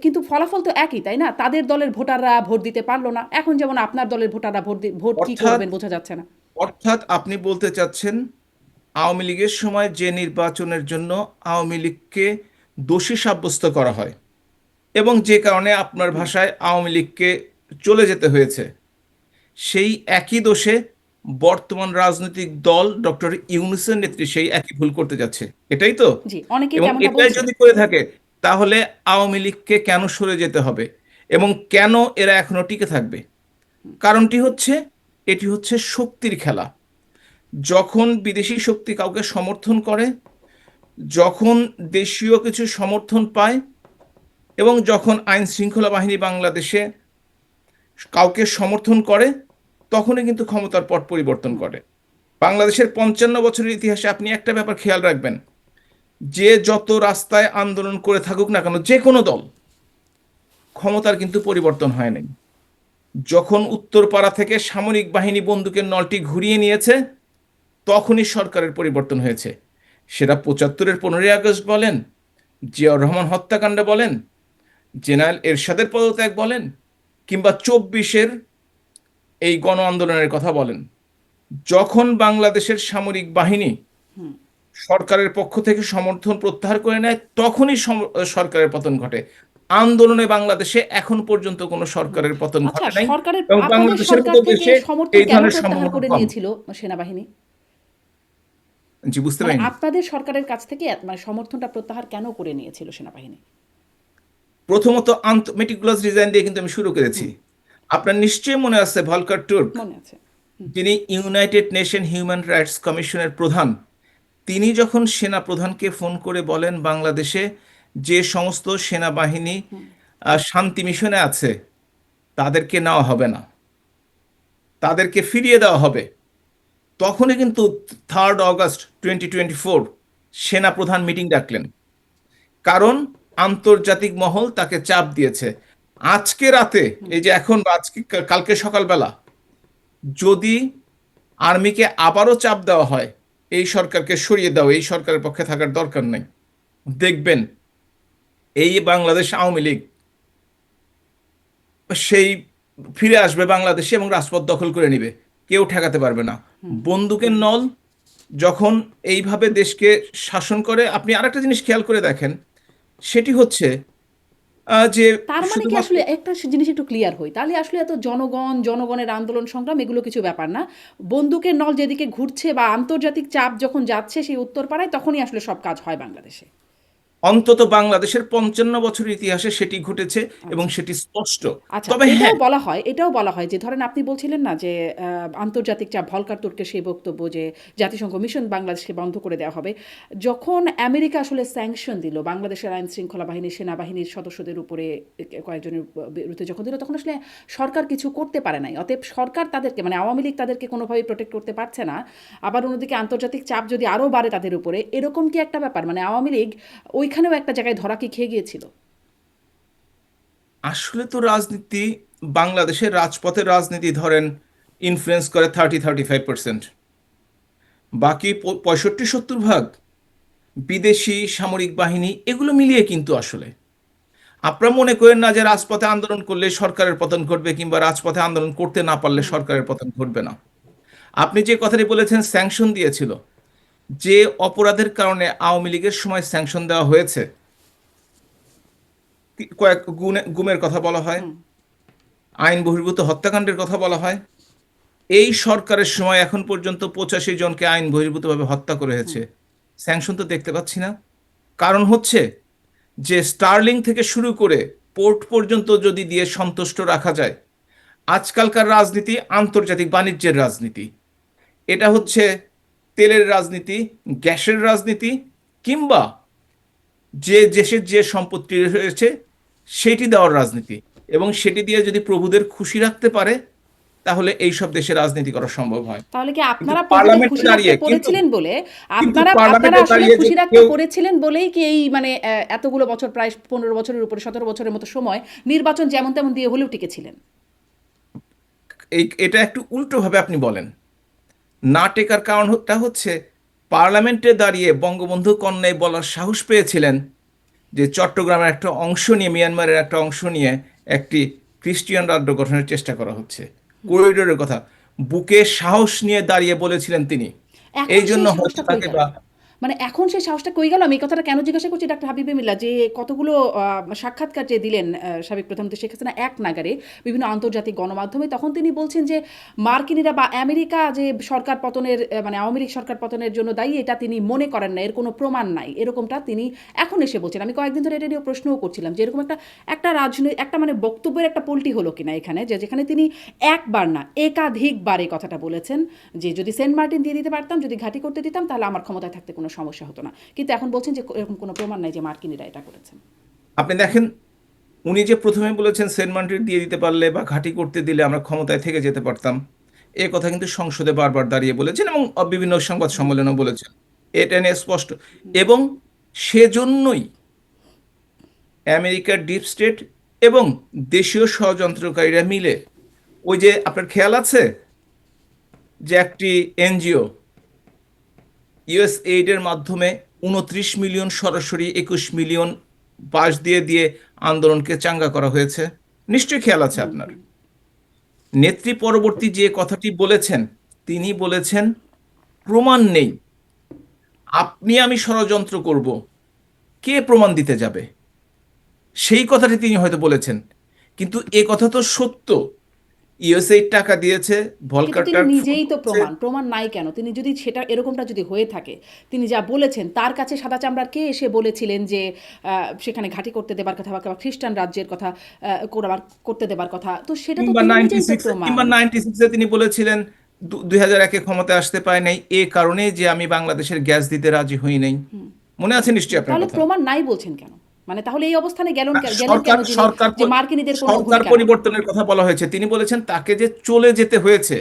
S1: কিন্তু ফলাফল তো একই, তাই না? তাদের দলের ভোটাররা ভোট দিতে পারলো না, এখন যেমন আপনার দলের ভোটাররা ভোট কি
S2: অর্থাৎ
S1: করবেন বোঝা যাচ্ছে না।
S2: অর্থাৎ আপনি বলতে চাচ্ছেন আওয়ামী লীগের সময় যে নির্বাচনের জন্য আওয়ামী লীগকে দোষী সাব্যস্ত করা হয় এবং যে কারণে আপনার
S1: হুম।
S2: ভাষায় আওয়ামী লীগকে চলে যেতে হয়েছে, সেই একই দোষে বর্তমান রাজনৈতিক দল ডক্টর ইউনূসের নেতৃত্বে সেই একই ভুল করতে যাচ্ছে, এটাই তো?
S1: জি, অনেকেই
S2: এবং
S1: তেমনটা
S2: এটাই
S1: বলছে।
S2: যদি করে থাকে তাহলে আওয়ামী লীগকে কেন সরে যেতে হবে এবং কেন এরা এখনো টিকে থাকবে? কারণটি হচ্ছে এটি হচ্ছে শক্তির খেলা। যখন বিদেশি শক্তি কাউকে সমর্থন করে, যখন দেশীয় কিছু সমর্থন পায় এবং যখন আইন শৃঙ্খলা বাহিনী বাংলাদেশে কাউকে সমর্থন করে, তখনই কিন্তু ক্ষমতার পট পরিবর্তন
S1: হুম।
S2: করে। বাংলাদেশের 55 বছরের ইতিহাসে আপনি একটা ব্যাপার খেয়াল রাখবেন, যে যত রাস্তায় আন্দোলন করে থাকুক না কেন যে কোনো দল, ক্ষমতার কিন্তু পরিবর্তন হয় নাই। যখন উত্তরপাড়া থেকে সামরিক বাহিনী বন্দুকের নলটি ঘুরিয়ে নিয়েছে, তখনই সরকারের পরিবর্তন হয়েছে। সেটা 75-এর 15ই আগস্ট বলেন, জিয়াউর রহমান হত্যাকাণ্ড বলেন, জেনারেল এরশাদের পদত্যাগ বলেন, কিংবা 24-এর এই গণ আন্দোলনের কথা বলেন। যখন বাংলাদেশের সামরিক বাহিনী
S1: হুম।
S2: সরকারের পক্ষ থেকে সমর্থন প্রত্যাহার করে নেয়, তখনই সরকারের পতন ঘটে। আন্দোলনে বাংলাদেশে এখন পর্যন্ত কোনো
S1: হুম।
S2: সরকারের পতন
S1: আচ্ছা,
S2: ঘটে নাই
S1: সরকারের
S2: এবং
S1: আপনাদের
S2: বাংলাদেশের
S1: সরকার
S2: মতো
S1: থেকে
S2: দেশে
S1: সমর্থন
S2: এই
S1: কেন
S2: ধরনের
S1: প্রত্যাহার
S2: সম্ভাবনা
S1: করে
S2: কম।
S1: নিয়েছিল সেনাবাহিনী?
S2: জি, বুঝতে
S1: মানে
S2: পারিনি।
S1: আপনাদের সরকারের কাছ থেকে মানে সমর্থনটা প্রত্যাহার কেন করে নিয়েছিল সেনাবাহিনী?
S2: প্রথমত মেটিকুলাস ডিজাইন দিয়ে কিন্তু আমি শুরু করেছি।
S1: হুম।
S2: আপনার নিশ্চয়ই মনে আছে ভলকার টুর্ক,
S1: মনে আছে। হুম।
S2: যিনি ইউনাইটেড নেশন হিউম্যান রাইটস কমিশনের প্রধান, তিনি যখন সেনা প্রধানকে ফোন করে বলেন বাংলাদেশে যে সমস্ত সেনাবাহিনী
S1: হুম।
S2: শান্তি মিশনে আছে তাদেরকে নেওয়া হবে না, তাদেরকে ফিরিয়ে দেওয়া হবে, তখনই কিন্তু 3 আগস্ট 2024 সেনা প্রধান মিটিং ডাকলেন। কারণ আন্তর্জাতিক মহল তাকে চাপ দিয়েছে। আজকে রাতে,
S1: হুম।
S2: এই যে এখন বা আজকে কালকে সকালবেলা, যদি আর্মিকে আবারও চাপ দেওয়া হয় এই সরকারকে সরিয়ে দাও, এই সরকারের পক্ষে থাকার দরকার নেই, দেখবেন এই বাংলাদেশ আওয়ামী লীগ সেই ফিরে আসবে বাংলাদেশে এবং রাজপথ দখল করে নিবে, কেউ ঠেকাতে পারবে না।
S1: হুম।
S2: বন্দুকের নল যখন এইভাবে দেশকে শাসন করে, আপনি আরেকটা জিনিস খেয়াল করে দেখেন, সেটি হচ্ছে যে
S1: তার মানে কি
S2: শুধুমাত্র
S1: আসলে একটা জিনিস একটু ক্লিয়ার হই, তাহলে আসলে এত জনগণের আন্দোলন সংগ্রাম এগুলো কিছু ব্যাপার না, বন্দুকের নল যেদিকে ঘুরছে বা আন্তর্জাতিক চাপ যখন যাচ্ছে সেই উত্তরপাড়ায় তখনই আসলে সব কাজ হয় বাংলাদেশে।
S2: অন্তত বাংলাদেশের 55 বছরের ইতিহাসে সেটি ঘটেছে এবং
S1: আচ্ছা।
S2: সেটি স্পষ্ট।
S1: আচ্ছা,
S2: তবে
S1: এটাও
S2: হ্যাঁ,
S1: বলা হয়, এটাও বলা হয় যে ধরেন আপনি বলছিলেন না যে আন্তর্জাতিক চাপ, ভলকার তুর্কের সেই বক্তব্য যে জাতিসংঘ মিশন বাংলাদেশকে বন্ধ করে দেওয়া হবে। যখন আমেরিকা আসলে স্যাংশন দিল বাংলাদেশের আইন শৃঙ্খলা বাহিনীর সেনাবাহিনীর সদস্যদের উপরে, কয়েকজনের বিরুদ্ধে যখন দিল তখন আসলে সরকার কিছু করতে পারে নাই। অতএব সরকার তাদেরকে মানে আওয়ামী লীগ তাদেরকে কোনোভাবেই প্রোটেক্ট করতে পারছে না। আবার অন্যদিকে আন্তর্জাতিক চাপ যদি আরও বাড়ে তাদের উপরে, এরকম কি একটা ব্যাপার মানে আওয়ামী লীগ ওইখানেও একটা জায়গায় ধরা কি খেয়ে গিয়েছিল?
S2: আসলে তো রাজনীতি, বাংলাদেশের রাজপথের রাজনীতি ধরেন ইনফ্লুয়েন্স করে 30-35%, বাকি 65-70 ভাগ বিদেশি সামরিক বাহিনী, এগুলো মিলিয়ে কিন্তু আসলে আপনারা মনে করেন না যে রাজপথে আন্দোলন করলে সরকারের পতন ঘটবে কিংবা রাজপথে আন্দোলন করতে না পারলে
S1: হুম।
S2: সরকারের পতন ঘটবে না। আপনি যে কথাটি বলেছেন স্যাংশন দিয়েছিল, যে অপরাধের কারণে আওয়ামী লীগের সময় স্যাংশন দেওয়া হয়েছে, কয়েক গুমের কথা বলা হয়,
S1: হুম।
S2: আইন বহির্ভূত হত্যাকাণ্ডের কথা বলা হয়। এই সরকারের সময় এখন পর্যন্ত 85 জনকে আইন বহির্ভূতভাবে হত্যা করা
S1: হুম।
S2: হয়েছে, স্যাংশন তো দেখতে পাচ্ছি না। কারণ হচ্ছে যে স্টার্লিং থেকে শুরু করে পোর্ট পর্যন্ত যদি দিয়ে সন্তুষ্ট রাখা যায়, আজকালকার রাজনীতি আন্তর্জাতিক বাণিজ্যের রাজনীতি, এটা হচ্ছে তেলের রাজনীতি, গ্যাসের রাজনীতি, কিংবা যে দেশের যে সম্পত্তি রয়েছে সেটি দেওয়ার রাজনীতি, এবং সেটি দিয়ে যদি প্রভুদের খুশি রাখতে পারে তাহলে এই সব দেশে রাজনীতি করা সম্ভব হয়।
S1: তাহলে কি
S2: কিন্তু
S1: আপনারা প্রভুদের
S2: পার্লামেন্টে
S1: খুশি রাখতে
S2: দাঁড়িয়ে কিন্তু
S1: পড়েছিলেন বলে,
S2: কিন্তু
S1: আপনারা আপনারা
S2: পার্লামেন্টে
S1: আসলে
S2: দাঁড়িয়ে
S1: খুশি
S2: যদি
S1: রাখতে
S2: কেউ,
S1: পড়েছিলেন বলেই কি এই মানে এতগুলো বছর, প্রায় 15 বছরের উপরে, 17 বছরের মতো সময় নির্বাচন যেমন তেমন দিয়ে হলেও টিকেছিলেন?
S2: এটা একটু উল্টোভাবে আপনি বলেন। না টেকার কারণটা হচ্ছে পার্লামেন্টে দাঁড়িয়ে বঙ্গবন্ধু কন্যায় বলার সাহস পেয়েছিলেন যে চট্টগ্রামের একটা অংশ নিয়ে, মিয়ানমারের একটা অংশ নিয়ে একটি খ্রিস্টিয়ান রাষ্ট্র গঠনের চেষ্টা করা হচ্ছে, করিডোরের কথা বুকে সাহস নিয়ে দাঁড়িয়ে বলেছিলেন তিনি।
S1: এখন
S2: এই জন্য
S1: সেই
S2: হয়তো
S1: সাহসটা কই
S2: তাকে
S1: গেল?
S2: বা
S1: মানে এখন সেই সাহসটা কই গেল? আমি এই কথাটা কেন জিজ্ঞাসা করছি ডাক্তার হাবিবে মিল্লাহ, যে কতগুলো সাক্ষাৎকার যে দিলেন সাবেক প্রধানমন্ত্রী শেখ হাসিনা এক নাগারে বিভিন্ন আন্তর্জাতিক গণমাধ্যমে, তখন তিনি বলছেন যে মার্কিনিরা বা আমেরিকা যে সরকার পতনের মানে আওয়ামী লীগ সরকার পতনের জন্য দায়ী, এটা তিনি মনে করেন না, এর কোনো প্রমাণ নাই, এরকমটা তিনি এখন এসে বলছেন। আমি কয়েকদিন ধরে এটা নিয়ে প্রশ্নও করছিলাম যে এরকম একটা একটা রাজনৈতিক একটা মানে বক্তব্যের একটা পল্টি হলো কিনা এখানে, যে যেখানে তিনি একবার না একাধিকবার এই কথাটা বলেছেন যে যদি সেন্ট মার্টিন দিয়ে দিতে পারতাম, যদি ঘাঁটি করতে দিতাম, তাহলে আমার ক্ষমতায় থাকতে কোনো সমস্যা হতো না। কিন্তু এখন বলছেন যে এরকম কোনো প্রমাণ নাই যে মার্কিনিরা এটা করেছেন।
S2: আপনি দেখেন, উনি যে প্রথমে বলেছেন সেন্ট মার্টিন দিয়ে দিতে পারলে বা ঘাঁটি করতে দিলে আমরা ক্ষমতায় থেকে যেতে পারতাম, এ কথা কিন্তু সংসদে বারবার দাঁড়িয়ে বলেছেন এবং বিভিন্ন সংবাদ সম্মেলনেও বলেছেন। এটা নিয়ে স্পষ্ট। এবং সেজন্যই আমেরিকার ডিপ স্টেট এবং দেশীয় ষড়যন্ত্রকারীরা মিলে, ওই যে আপনার খেয়াল আছে যে একটি এনজিও ইউএস এইডের মাধ্যমে 29 মিলিয়ন সরাসরি, 21 মিলিয়ন পাশ দিয়ে দিয়ে আন্দোলনকে চাঙ্গা করা হয়েছে, নিশ্চয়ই খেয়াল আছে আপনার। নেত্রী পরবর্তী যে কথাটি বলেছেন, তিনি বলেছেন প্রমাণ নেই, আপনি আমি ষড়যন্ত্র করব, কে প্রমাণ দিতে যাবে, সেই কথাটি তিনি হয়তো বলেছেন। কিন্তু এ কথা তো সত্য, ইউএসএইড টাকা দিয়েছে,
S1: কিন্তু
S2: ভলকার
S1: তিনি
S2: টার্ক ফোন
S1: নিজেই তো
S2: করেছে।
S1: প্রমাণ নাই কেন? তিনি যদি সেটা এরকমটা যদি হয়ে থাকে, তিনি যা বলেছেন, তার কাছে সাদা চামড়ার কে এসে বলেছিলেন যে সেখানে ঘাঁটি করতে দেবার কথা বা খ্রিস্টান রাজ্যের কথা করতে দেবার কথা? তো সেটা তো
S2: কিংবা
S1: তিনি
S2: নাইনটি
S1: নিজেই তো
S2: সিক্স
S1: প্রমাণ।
S2: কিংবা 96-এ তিনি বলেছিলেন 2001-এ ক্ষমতায় আসতে পারে নাই এ কারণে যে আমি বাংলাদেশের গ্যাস দিতে রাজি হই নাই। মনে আছে নিশ্চয়ই আপনার
S1: তাহলে
S2: কথা।
S1: প্রমাণ নাই বলছেন কেন? মানে তাহলে এই অবস্থানে
S2: না,
S1: গেলেন কেন
S2: সরকার
S1: যিনি,
S2: সরকার
S1: যে মার্কিনীদের কোনো
S2: সরকার
S1: ভূমিকা নাই?
S2: পরিবর্তনের কথা বলা হয়েছে, তিনি বলেছেন তাকে যে চলে যেতে হয়েছে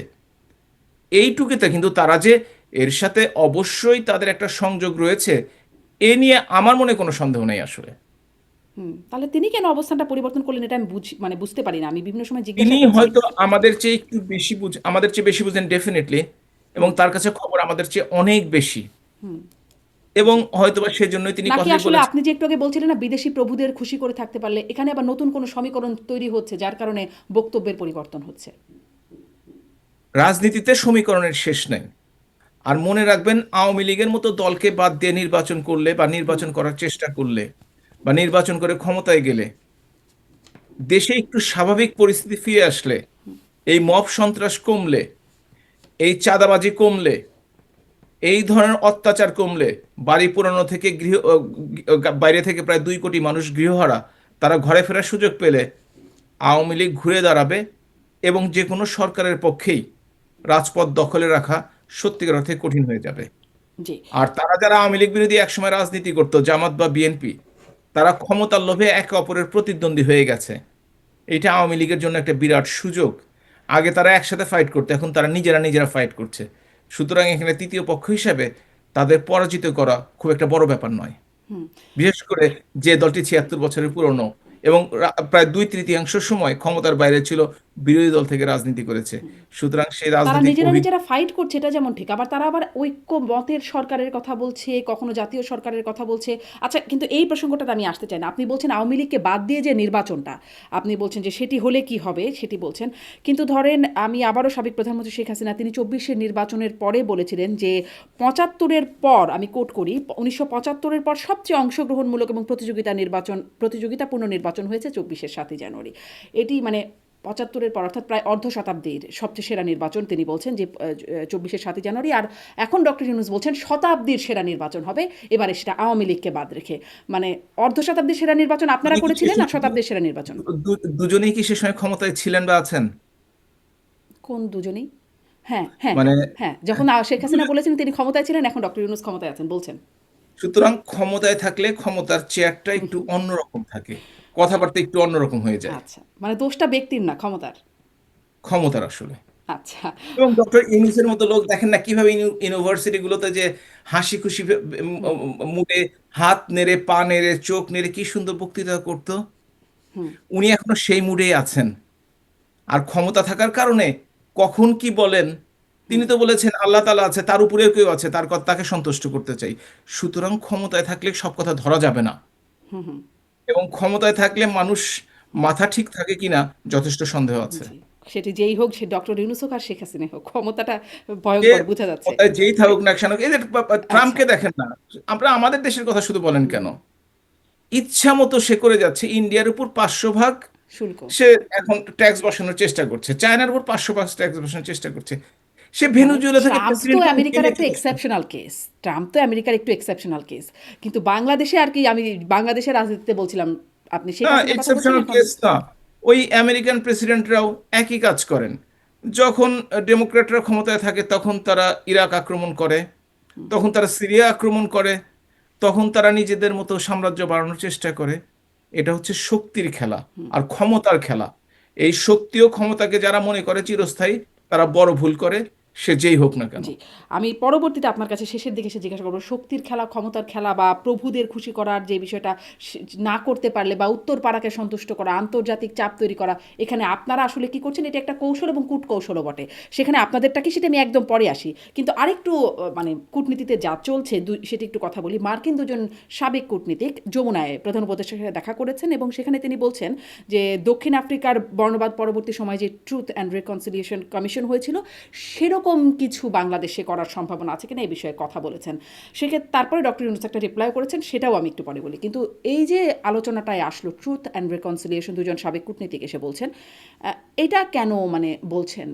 S2: এইটুকুতে, কিন্তু তারা যে এর সাথে অবশ্যই তাদের একটা সংযোগ রয়েছে এ নিয়ে আমার মনে কোনো সন্দেহ নেই আসলে।
S1: তাহলে তিনি কেন অবস্থানটা পরিবর্তন করলেন, এটা আমি মানে বুঝতে পারি না। আমি বিভিন্ন সময়
S2: তিনি
S1: জিজ্ঞাসা করছি।
S2: হয়তো আমাদের চেয়ে বেশি বুঝেন ডেফিনেটলি, এবং তার কাছে খবর আমাদের চেয়ে অনেক বেশি, এবং
S1: জি।
S2: হয়তোবা সেজন্যই তিনি
S1: নাকি
S2: কথাটি
S1: আসলে
S2: বলেছেন।
S1: আপনি যে একটু আগে বলছিলেন না, বিদেশি প্রভুদের খুশি করে থাকতে পারলে এখানে আবার নতুন কোনো সমীকরণ তৈরি হচ্ছে, যার কারণে বক্তব্যের পরিবর্তন হচ্ছে?
S2: রাজনীতিতে সমীকরণের শেষ নাই। আর মনে রাখবেন, আওয়ামী লীগের মতো দলকে বাদ দিয়ে নির্বাচন করলে বা নির্বাচন করার চেষ্টা করলে বা নির্বাচন করে ক্ষমতায় গেলে, দেশে একটু স্বাভাবিক পরিস্থিতি ফিরে আসলে, এই মব সন্ত্রাস কমলে, এই চাঁদাবাজি কমলে, এই ধরনের অত্যাচার কমলে, বাড়ি পোড়ানো থেকে বাইরে থেকে প্রায় 2 কোটি মানুষ গৃহহারা, তারা ঘরে ফেরার সুযোগ পেলে আওয়ামী লীগ ঘুরে দাঁড়াবে এবং যে কোনো সরকারের পক্ষেই রাজপথ দখলে রাখা সত্যিকার অর্থে কঠিন হয়ে যাবে।
S1: জি।
S2: আর তারা যারা আওয়ামী লীগ বিরোধী একসময় রাজনীতি করতো, জামাত বা বিএনপি, তারা ক্ষমতার লোভে একে অপরের প্রতিদ্বন্দ্বী হয়ে গেছে। এটা আওয়ামী লীগের জন্য একটা বিরাট সুযোগ। আগে তারা একসাথে ফাইট করতো, এখন তারা নিজেরা নিজেরা ফাইট করছে। সুতরাং এখানে তৃতীয় পক্ষ হিসেবে তাদের পরাজিত করা খুব একটা বড় ব্যাপার নয়, বিশেষ করে যে দলটি 76 বছরের পুরনো এবং প্রায় 2/3 সময় ক্ষমতার বাইরে ছিল, বিরোধী দল থেকে রাজনীতি করেছে। সুতরাং সেই
S1: তারা
S2: রাজনৈতিক
S1: নিজেরা নিজেরা ফাইট করছে, এটা যেমন ঠিক, আবার তারা আবার ঐক্যমতের সরকারের কথা বলছে, কখনো জাতীয় সরকারের কথা বলছে। আচ্ছা, কিন্তু এই প্রসঙ্গটাতে আমি আসতে চাই না। আপনি বলছেন আওয়ামী লীগকে বাদ দিয়ে যে নির্বাচনটা, আপনি বলছেন যে সেটি হলে কি হবে সেটি বলছেন। কিন্তু ধরেন, আমি আবারও সাবেক প্রধানমন্ত্রী শেখ হাসিনা তিনি 24-এর নির্বাচনের পরে বলেছিলেন যে 75-এর পর, আমি কোট করি, 1975-এর পর সবচেয়ে অংশগ্রহণমূলক এবং প্রতিযোগিতাপূর্ণ নির্বাচন হয়েছে 24-এর 7ই জানুয়ারি। এটি মানে 75-এর পর, অর্থাৎ প্রায় অর্ধ শতাব্দীর সবচেয়ে সেরা নির্বাচন তিনি বলছেন যে 24-এর 7ই জানুয়ারি। আর এখন ডক্টর ইউনূস বলছেন শতাব্দীর সেরা নির্বাচন হবে এবারে, সেটা আওয়ামী লীগকে বাদ রেখে। মানে অর্ধ শতাব্দীর সেরা নির্বাচন আপনারা
S2: উনি কি
S1: করেছিলেন আর শতাব্দীর সেরা নির্বাচন?
S2: দুজনেই কি সে সময় ক্ষমতায় ছিলেন বা আছেন?
S1: কোন দুজনেই? হ্যাঁ, হ্যাঁ,
S2: মানে
S1: হ্যাঁ, যখন শেখ হাসিনা বলেছেন তিনি ক্ষমতায় ছিলেন, এখন ডক্টর ইউনূস ক্ষমতায় আছেন বলছেন।
S2: সুতরাং ক্ষমতায় থাকলে ক্ষমতার চেয়ারটা একটু অন্যরকম থাকে, কথাবার্তা একটু অন্যরকম হয়ে যায়,
S1: আচ্ছা, মানে দোষটা ব্যক্তির না, ক্ষমতার।
S2: ক্ষমতার আসলে।
S1: আচ্ছা।
S2: এবং ডক্টর ইউনূসের মতো লোক দেখেন না কিভাবে ইউনিভার্সিটি গুলোতে যে হাসি খুশি
S1: হুম,
S2: মুডে হাত নেড়ে পা নেড়ে চোখ নেড়ে কি সুন্দর বক্তৃতা করতো।
S1: হুম,
S2: উনি এখনো সেই মুডেই আছেন। আর ক্ষমতা থাকার কারণে কখন কি বলেন, তিনি
S1: হুম,
S2: তো বলেছেন আল্লাহ তাআলা আছে, তার উপরেও কেউ আছে, তাকে সন্তুষ্ট করতে চাই। সুতরাং ক্ষমতায় থাকলে সব কথা ধরা যাবে না,
S1: হুম, হুম।
S2: এবং ক্ষমতায় থাকলে মানুষ মাথা ঠিক থাকে কিনা যথেষ্ট সন্দেহ আছে।
S1: জি। সেটি যেই হোক, সে ডক্টর ইউনূস হোক আর শেখ হাসিনা হোক, ক্ষমতাটা
S2: যে
S1: ভয়ংকর বোঝা যাচ্ছে।
S2: ক্ষমতায় যেই থাকুক না কেন, এই যে
S1: আচ্ছা।
S2: ট্রাম্পকে দেখেন না, আমরা আমাদের দেশের কথা শুধু বলেন
S1: হুম,
S2: কেন,
S1: হুম।
S2: ইচ্ছা মতো সে করে যাচ্ছে। ইন্ডিয়ার উপর 500 ভাগ
S1: শুল্ক।
S2: সে এখন ট্যাক্স বসানোর চেষ্টা করছে, চায়নার উপর 500 ভাগ ট্যাক্স বসানোর চেষ্টা করছে। সে
S1: মানে
S2: ভেনেজুয়েলা থেকে
S1: ট্রাম্প তো
S2: প্রেসিডেন্ট
S1: আমেরিকার একটা
S2: এনেছে।
S1: Exceptional case. ট্রাম্প তো আমেরিকার একটু এক্সেপশনাল কেস। কিন্তু বাংলাদেশে আর কি, আমি বাংলাদেশের রাজনীতিতে বলছিলাম, আপনি শেখ
S2: না,
S1: হাসিনার কথা বলছেন
S2: এক্সেপশনাল
S1: এখন?
S2: কেস না। ওই আমেরিকান প্রেসিডেন্টরাও একই কাজ করেন। যখন ডেমোক্র্যাটরা ক্ষমতায় থাকে তখন তারা ইরাক আক্রমণ করে, তখন তারা সিরিয়া আক্রমণ করে, তখন তারা নিজেদের মতো সাম্রাজ্য বাড়ানোর চেষ্টা করে। এটা হচ্ছে শক্তির খেলা আর ক্ষমতার খেলা। এই শক্তি ও ক্ষমতাকে যারা মনে করে চিরস্থায়ী, তারা বড় ভুল করে, সে যেই হোক না কেন।
S1: জি। আমি পরবর্তীতে আপনার কাছে শেষের দিকে এসে জিজ্ঞাসা করব, শক্তির খেলা, ক্ষমতার খেলা বা প্রভুদের খুশি করার যে বিষয়টা, না করতে পারলে বা উত্তর পাড়াকে সন্তুষ্ট করা, আন্তর্জাতিক চাপ তৈরি করা, এখানে আপনারা আসলে কি করছেন? এটা একটা কৌশল এবং কূটকৌশলও বটে। সেখানে আপনাদেরটা কি, সেটা আমি একদম পরে আসি। কিন্তু আরেকটু মানে কূটনীতিতে যা চলছে সেটি একটু কথা বলি। মার্কিন দুজন সাবেক কূটনীতিক যমুনায় প্রধান উপদেষ্টার সাথে দেখা করেছেন এবং সেখানে তিনি বলছেন যে দক্ষিণ আফ্রিকার বর্ণবাদ পরবর্তী সময়ে যে ট্রুথ অ্যান্ড রিকনসিলিয়েশন কমিশন হয়েছিল, সেরকম কিছু বাংলাদেশে করার সম্ভাবনা আছে কিনা এই বিষয়ে কথা বলেছেন। সেক্ষেত্রে তারপরে ডক্টর ইউনূস একটা রিপ্লাই করেছেন, সেটাও আমি একটু পরে বলি। কিন্তু এই যে আলোচনাটায় আসলো ট্রুথ অ্যান্ড রিকনসিলিয়েশন, দুজন সাবেক কূটনীতিক এসে বলছেন, এটা কেন মানে বলছেন,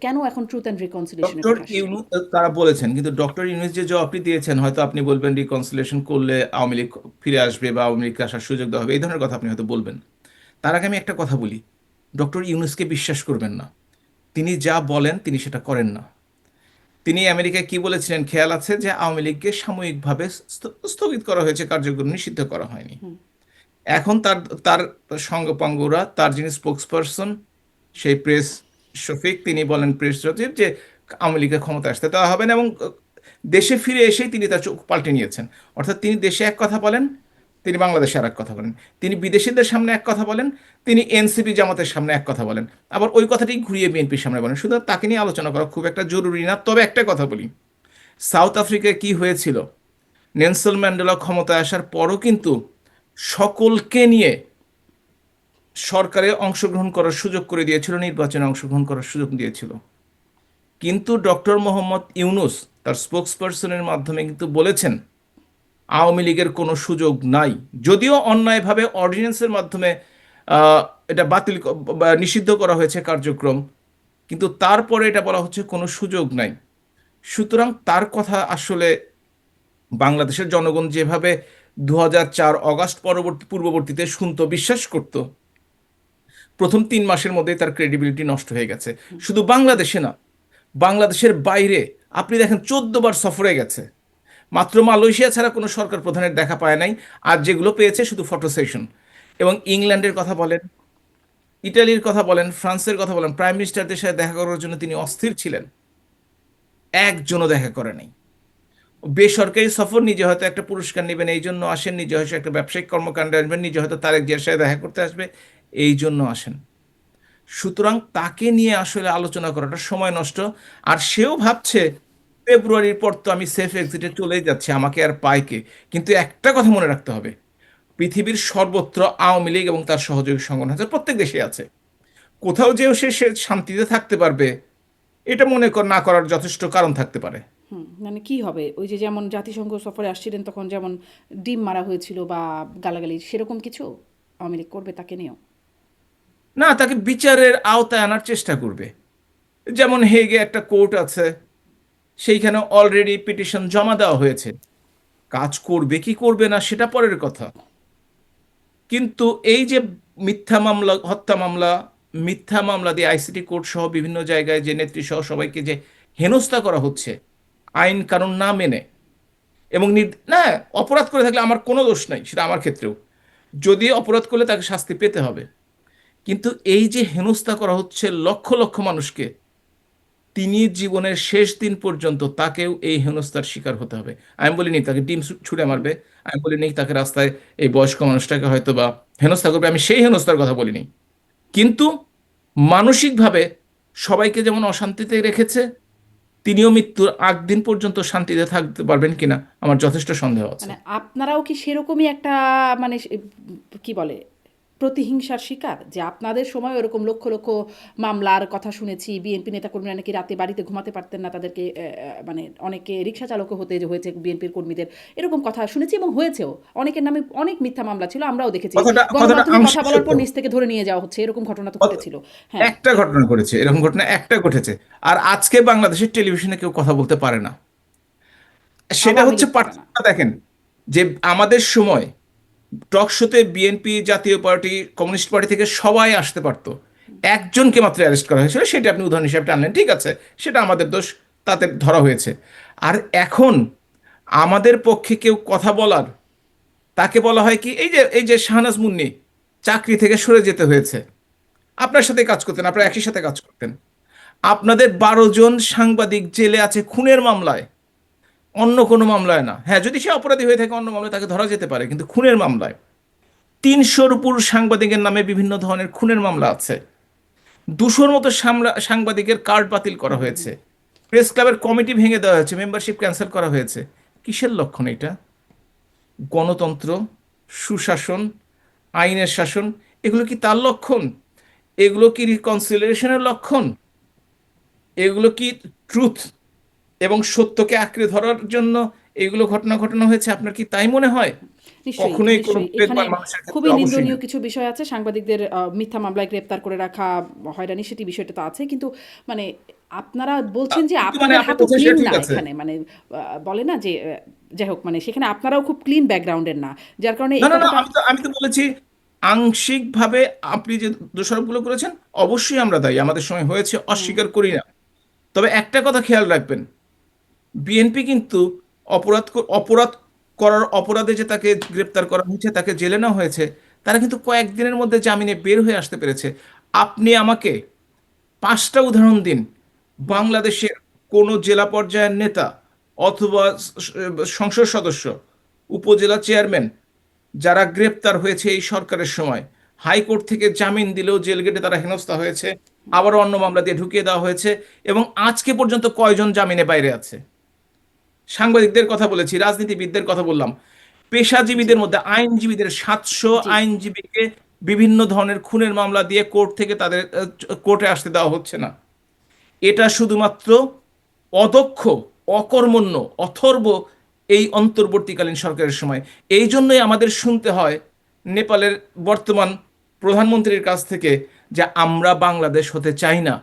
S1: কেন এখন ট্রুথ অ্যান্ড রিকনসিলিয়েশনের
S2: ডক্টর
S1: কথা আসছে?
S2: ইউনূস তারা বলেছেন, কিন্তু ডক্টর ইউনূস যে জবাবটি দিয়েছেন, হয়তো আপনি বলবেন রিকনসিলিয়েশন করলে আওয়ামী লীগ ফিরে আসবে বা আওয়ামী লীগকে আসার সুযোগ দেওয়া হবে, এই ধরনের কথা আপনি হয়তো বলবেন। তার আগে আমি একটা কথা বলি, ডক্টর ইউনূসকে বিশ্বাস করবেন না। তিনি যা বলেন তিনি সেটা করেন না। তিনি আমেরিকায় কি বলেছিলেন খেয়াল আছে, যে আওয়ামী লীগকে সাময়িকভাবে স্থগিত করা হয়েছে, কার্যক্রম নিষিদ্ধ করা হয়নি। এখন তার তার সঙ্গপাঙ্গরা, তার যিনি স্পোকস পারসন, সেই প্রেস শফিক, তিনি বলেন, প্রেস সচিব, যে আওয়ামী লীগের ক্ষমতা আসতে দেওয়া হবে না, এবং দেশে ফিরে এসেই তিনি তার চোখ পাল্টে নিয়েছেন। অর্থাৎ তিনি দেশে এক কথা বলেন, তিনি বাংলাদেশে আর এক কথা বলেন। তিনি বিদেশিদের সামনে এক কথা বলেন, তিনি এনসিপি জামাতের সামনে এক কথা বলেন, আবার ওই কথাটি ঘুরিয়ে বিএনপির সামনে বলেন। সুতরাং তাকে নিয়ে আলোচনা করা খুব একটা জরুরি না। তবে একটা কথা বলি, সাউথ আফ্রিকায় কি হয়েছিল, নেলসন ম্যান্ডেলা ক্ষমতায় আসার পরও কিন্তু সকলকে নিয়ে সরকারে অংশগ্রহণ করার সুযোগ করে দিয়েছিল, নির্বাচনে অংশগ্রহণ করার সুযোগ দিয়েছিল। কিন্তু ডক্টর মোহাম্মদ ইউনূস তার স্পোকস পার্সনের মাধ্যমে কিন্তু বলেছেন আওয়ামী লীগের কোনো সুযোগ নাই। যদিও অন্যায়ভাবে অর্ডিন্যান্সের মাধ্যমে আহ, এটা বা নিষিদ্ধ করা হয়েছে কার্যক্রম, কিন্তু তারপরে এটা বলা হচ্ছে কোনো সুযোগ নাই। সুতরাং তার কথা আসলে বাংলাদেশের জনগণ যেভাবে 2004 অগাস্ট পূর্ববর্তীতে শুনতো, বিশ্বাস করত, প্রথম 3 মাসের মধ্যেই তার ক্রেডিবিলিটি নষ্ট হয়ে গেছে। শুধু বাংলাদেশে না, বাংলাদেশের বাইরে আপনি দেখেন 14 বার সফরে গেছে, মাত্র মালয়েশিয়া ছাড়া কোনো সরকার প্রধানের দেখা পায় নাই। আর যেগুলো পেয়েছে শুধু ফটো সেশন। এবং ইংল্যান্ডের কথা বলেন, ইটালির কথা বলেন, ফ্রান্সের কথা বলেন, প্রাইম মিনিস্টারদের সাথে দেখা করার জন্য তিনি অস্থির ছিলেন, একজনও দেখা করে নাই। বেসরকারি সফর, নিজে হয়তো একটা পুরস্কার নেবেন এই জন্য আসেন, নিজে হয়তো একটা ব্যবসায়িক কর্মকাণ্ডে আসবেন, নিজে হয়তো তারেক জিয়ার সাথে দেখা করতে আসবে, এই জন্য আসেন। সুতরাং তাকে নিয়ে আসলে আলোচনা করাটা সময় নষ্ট। আর সেও ভাবছে ফেব্রুয়ারির পর তো আমি সেফ এক্সিটে চলেই যাচ্ছি, আমাকে আর পায় কে। কিন্তু একটা কথা মনে রাখতে হবে, পৃথিবীর সর্বত্র আওয়ামী লীগ এবং তার সহযোগী সংগঠন আছে, প্রত্যেক দেশে আছে। কোথাও যেও সে শান্তিতে থাকতে পারবে, এটা না করার যথেষ্ট কারণ থাকতে পারে।
S1: হুম, মানে কি হবে? ওই যে যেমন জাতিসংঘ সফরে আসছিলেন তখন যেমন ডিম মারা হয়েছিল বা গালাগালি, সেরকম কিছু আওয়ামী লীগ করবে তাকে নিয়েও?
S2: না, তাকে বিচারের আওতায় আনার চেষ্টা করবে। যেমন হেগে একটা কোর্ট আছে, সেইখানে অলরেডি পিটিশন জমা দেওয়া হয়েছে। কাজ করবে কি করবে না সেটা পরের কথা, কিন্তু এই যে মিথ্যা মামলা, হত্যা মামলা, মিথ্যা মামলা দিয়ে আইসিটি কোর্ট সহ বিভিন্ন জায়গায় যে নেত্রী সহ সবাইকে যে হেনস্থা করা হচ্ছে আইন কানুন না মেনে, এবং না, অপরাধ করে থাকলে আমার কোনো দোষ নাই, সেটা আমার ক্ষেত্রেও, যদি অপরাধ করলে তাকে শাস্তি পেতে হবে। কিন্তু এই যে হেনস্থা করা হচ্ছে লক্ষ লক্ষ মানুষকে, তিনি জীবনের শেষ দিন পর্যন্ত তাকেও এই হেনস্থার শিকার হতে হবে। আমি বলিনি তাকে ডিম ছুঁড়ে মারবে, আমি বলিনি তাকে রাস্তায় এই বয়স্ক মানুষটাকে হয়তো বা হেনস্থা করবে, আমি সেই হেনস্থার কথা বলিনি। কিন্তু মানসিকভাবে সবাইকে যেমন অশান্তিতে রেখেছে, তিনিও মৃত্যুর আগ দিন পর্যন্ত শান্তিতে থাকতে পারবেন কিনা আমার যথেষ্ট সন্দেহ আছে।
S1: মানে আপনারাও কি সেরকমই একটা মানে কি বলে প্রতিহিংসার শিকার, যে আপনাদের সময় ওরকম লক্ষ লক্ষ মামলার কথা শুনেছি, বিএনপি নেতাকর্মীরা নাকি রাতে বাড়িতে ঘুমাতে পারতেন না, তাদেরকে মানে অনেকে রিক্সা চালকও হতে হয়েছে বিএনপির কর্মীদের, এরকম কথা শুনেছি এবং হয়েছেও। অনেকের নামে অনেক মিথ্যা মামলা ছিল, আমরাও দেখেছি।
S2: কথাটা কথাটা
S1: গণমাধ্যমে কথা
S2: আংশিক
S1: বলার
S2: সত্য।
S1: পর নিচ থেকে ধরে নিয়ে যাওয়া হচ্ছে, এরকম ঘটনা তো ঘটেছিল। হ্যাঁ,
S2: একটা ঘটনা ঘটেছে, এরকম ঘটনা একটা ঘটেছে। আর আজকে বাংলাদেশের টেলিভিশনে কেউ কথা বলতে পারে না, সেটা
S1: আওয়ামী
S2: হচ্ছে
S1: লীগ পারে না।
S2: পার্থক্য। দেখেন যে আমাদের সময় টক শোতে বিএনপি, জাতীয় পার্টি, কমিউনিস্ট পার্টি থেকে সবাই আসতে পারতো, একজনকে মাত্র অ্যারেস্ট করা হয়েছিল, সেটা আপনি উদাহরণ হিসেবে টানলেন, ঠিক আছে, সেটা আমাদের দোষ, তাতে ধরা হয়েছে। আর এখন আমাদের পক্ষে কেউ কথা বলার, তাকে বলা হয় কি, এই যে শাহনাজ মুন্নি চাকরি থেকে সরে যেতে হয়েছে, আপনার সাথে কাজ করতেন, আপনারা একই সাথে কাজ করতেন। আপনাদের 12 জন সাংবাদিক জেলে আছে খুনের মামলায়, অন্য কোনো মামলায় না। হ্যাঁ, যদি সে অপরাধী হয়ে থাকে অন্য মামলায় তাকে ধরা যেতে পারে, কিন্তু খুনের মামলায় 300-র উপর সাংবাদিকের নামে বিভিন্ন ধরনের খুনের মামলা আছে। 200-র মতো সাংবাদিকের কার্ড বাতিল করা হয়েছে, প্রেস ক্লাবের কমিটি ভেঙে দেওয়া হয়েছে, মেম্বারশিপ ক্যান্সেল করা হয়েছে। কিসের লক্ষণ এটা? গণতন্ত্র, সুশাসন, আইনের শাসন, এগুলো কি তার লক্ষণ? এগুলো কি রিকনসিলিয়েশনের লক্ষণ? এগুলো কি ট্রুথ এবং সত্যকে আঁকড়ে ধরার জন্য এগুলো ঘটনা ঘটানো হয়েছে? আপনার কি তাই মনে হয়?
S1: নিশ্চয়ই,
S2: কখনোই কোনো
S1: নিশ্চয়ই। এখানে
S2: বিবেকবান মানুষের ক্ষেত্রে
S1: খুবই
S2: অবশ্যই
S1: নিন্দনীয়
S2: না।
S1: কিছু বিষয় আছে। সাংবাদিকদের মিথ্যা মামলায় গ্রেপ্তার করে রাখা, হয়রানি, সেটি বিষয়টা তো আছে। কিন্তু মানে আপনারা বলছেন যে
S2: কিন্তু মানে
S1: আপনাদের
S2: আপনি
S1: হাতও
S2: বলছেন
S1: ক্লিন
S2: সেটা ঠিক
S1: না
S2: আছে।
S1: এখানে। মানে বলে না যে যাই হোক, মানে সেখানে আপনারাও খুব ক্লিন ব্যাকগ্রাউন্ডের না। যার কারণে
S2: না
S1: এই
S2: না না,
S1: কথাটা
S2: আমি তো বলেছি আংশিকভাবে আপনি যে দোষারোপগুলো করেছেন, অবশ্যই আমরা দায়ী, আমাদের সময় হয়েছে, অস্বীকার করি না। তবে একটা কথা খেয়াল রাখবেন, বিএনপি কিন্তু অপরাধ করার অপরাধে যে তাকে গ্রেপ্তার করা হয়েছে, তাকে জেলে নেওয়া হয়েছে, তারা কিন্তু কয়েকদিনের মধ্যে জামিনে বের হয়ে আসতে পেরেছে। আপনি আমাকে 5টা উদাহরণ দিন বাংলাদেশের কোনো জেলা পর্যায়ের নেতা অথবা সংসদ সদস্য, উপজেলা চেয়ারম্যান, যারা গ্রেপ্তার হয়েছে এই সরকারের সময়, হাইকোর্ট থেকে জামিন দিলেও জেল গেটে তারা হেনস্থা হয়েছে, আবারও অন্য মামলা দিয়ে ঢুকিয়ে দেওয়া হয়েছে, এবং আজকে পর্যন্ত কয়জন জামিনে বাইরে আছে? সাংবাদিকদের কথা বলেছি, রাজনীতিবিদদের কথা বললাম,
S1: জি,
S2: পেশাজীবীদের মধ্যে আইনজীবীদের 700
S1: জি।
S2: আইনজীবীকে বিভিন্ন ধরনের খুনের মামলা দিয়ে কোর্ট থেকে তাদের কোর্টে আসতে দেওয়া হচ্ছে না। এটা শুধুমাত্র অদক্ষ, অকর্মণ্য, অথর্ব এই অন্তর্বর্তীকালীন সরকারের সময়। এই জন্যই আমাদের শুনতে হয় নেপালের বর্তমান প্রধানমন্ত্রীর কাছ থেকে যে আমরা বাংলাদেশ হতে চাই না।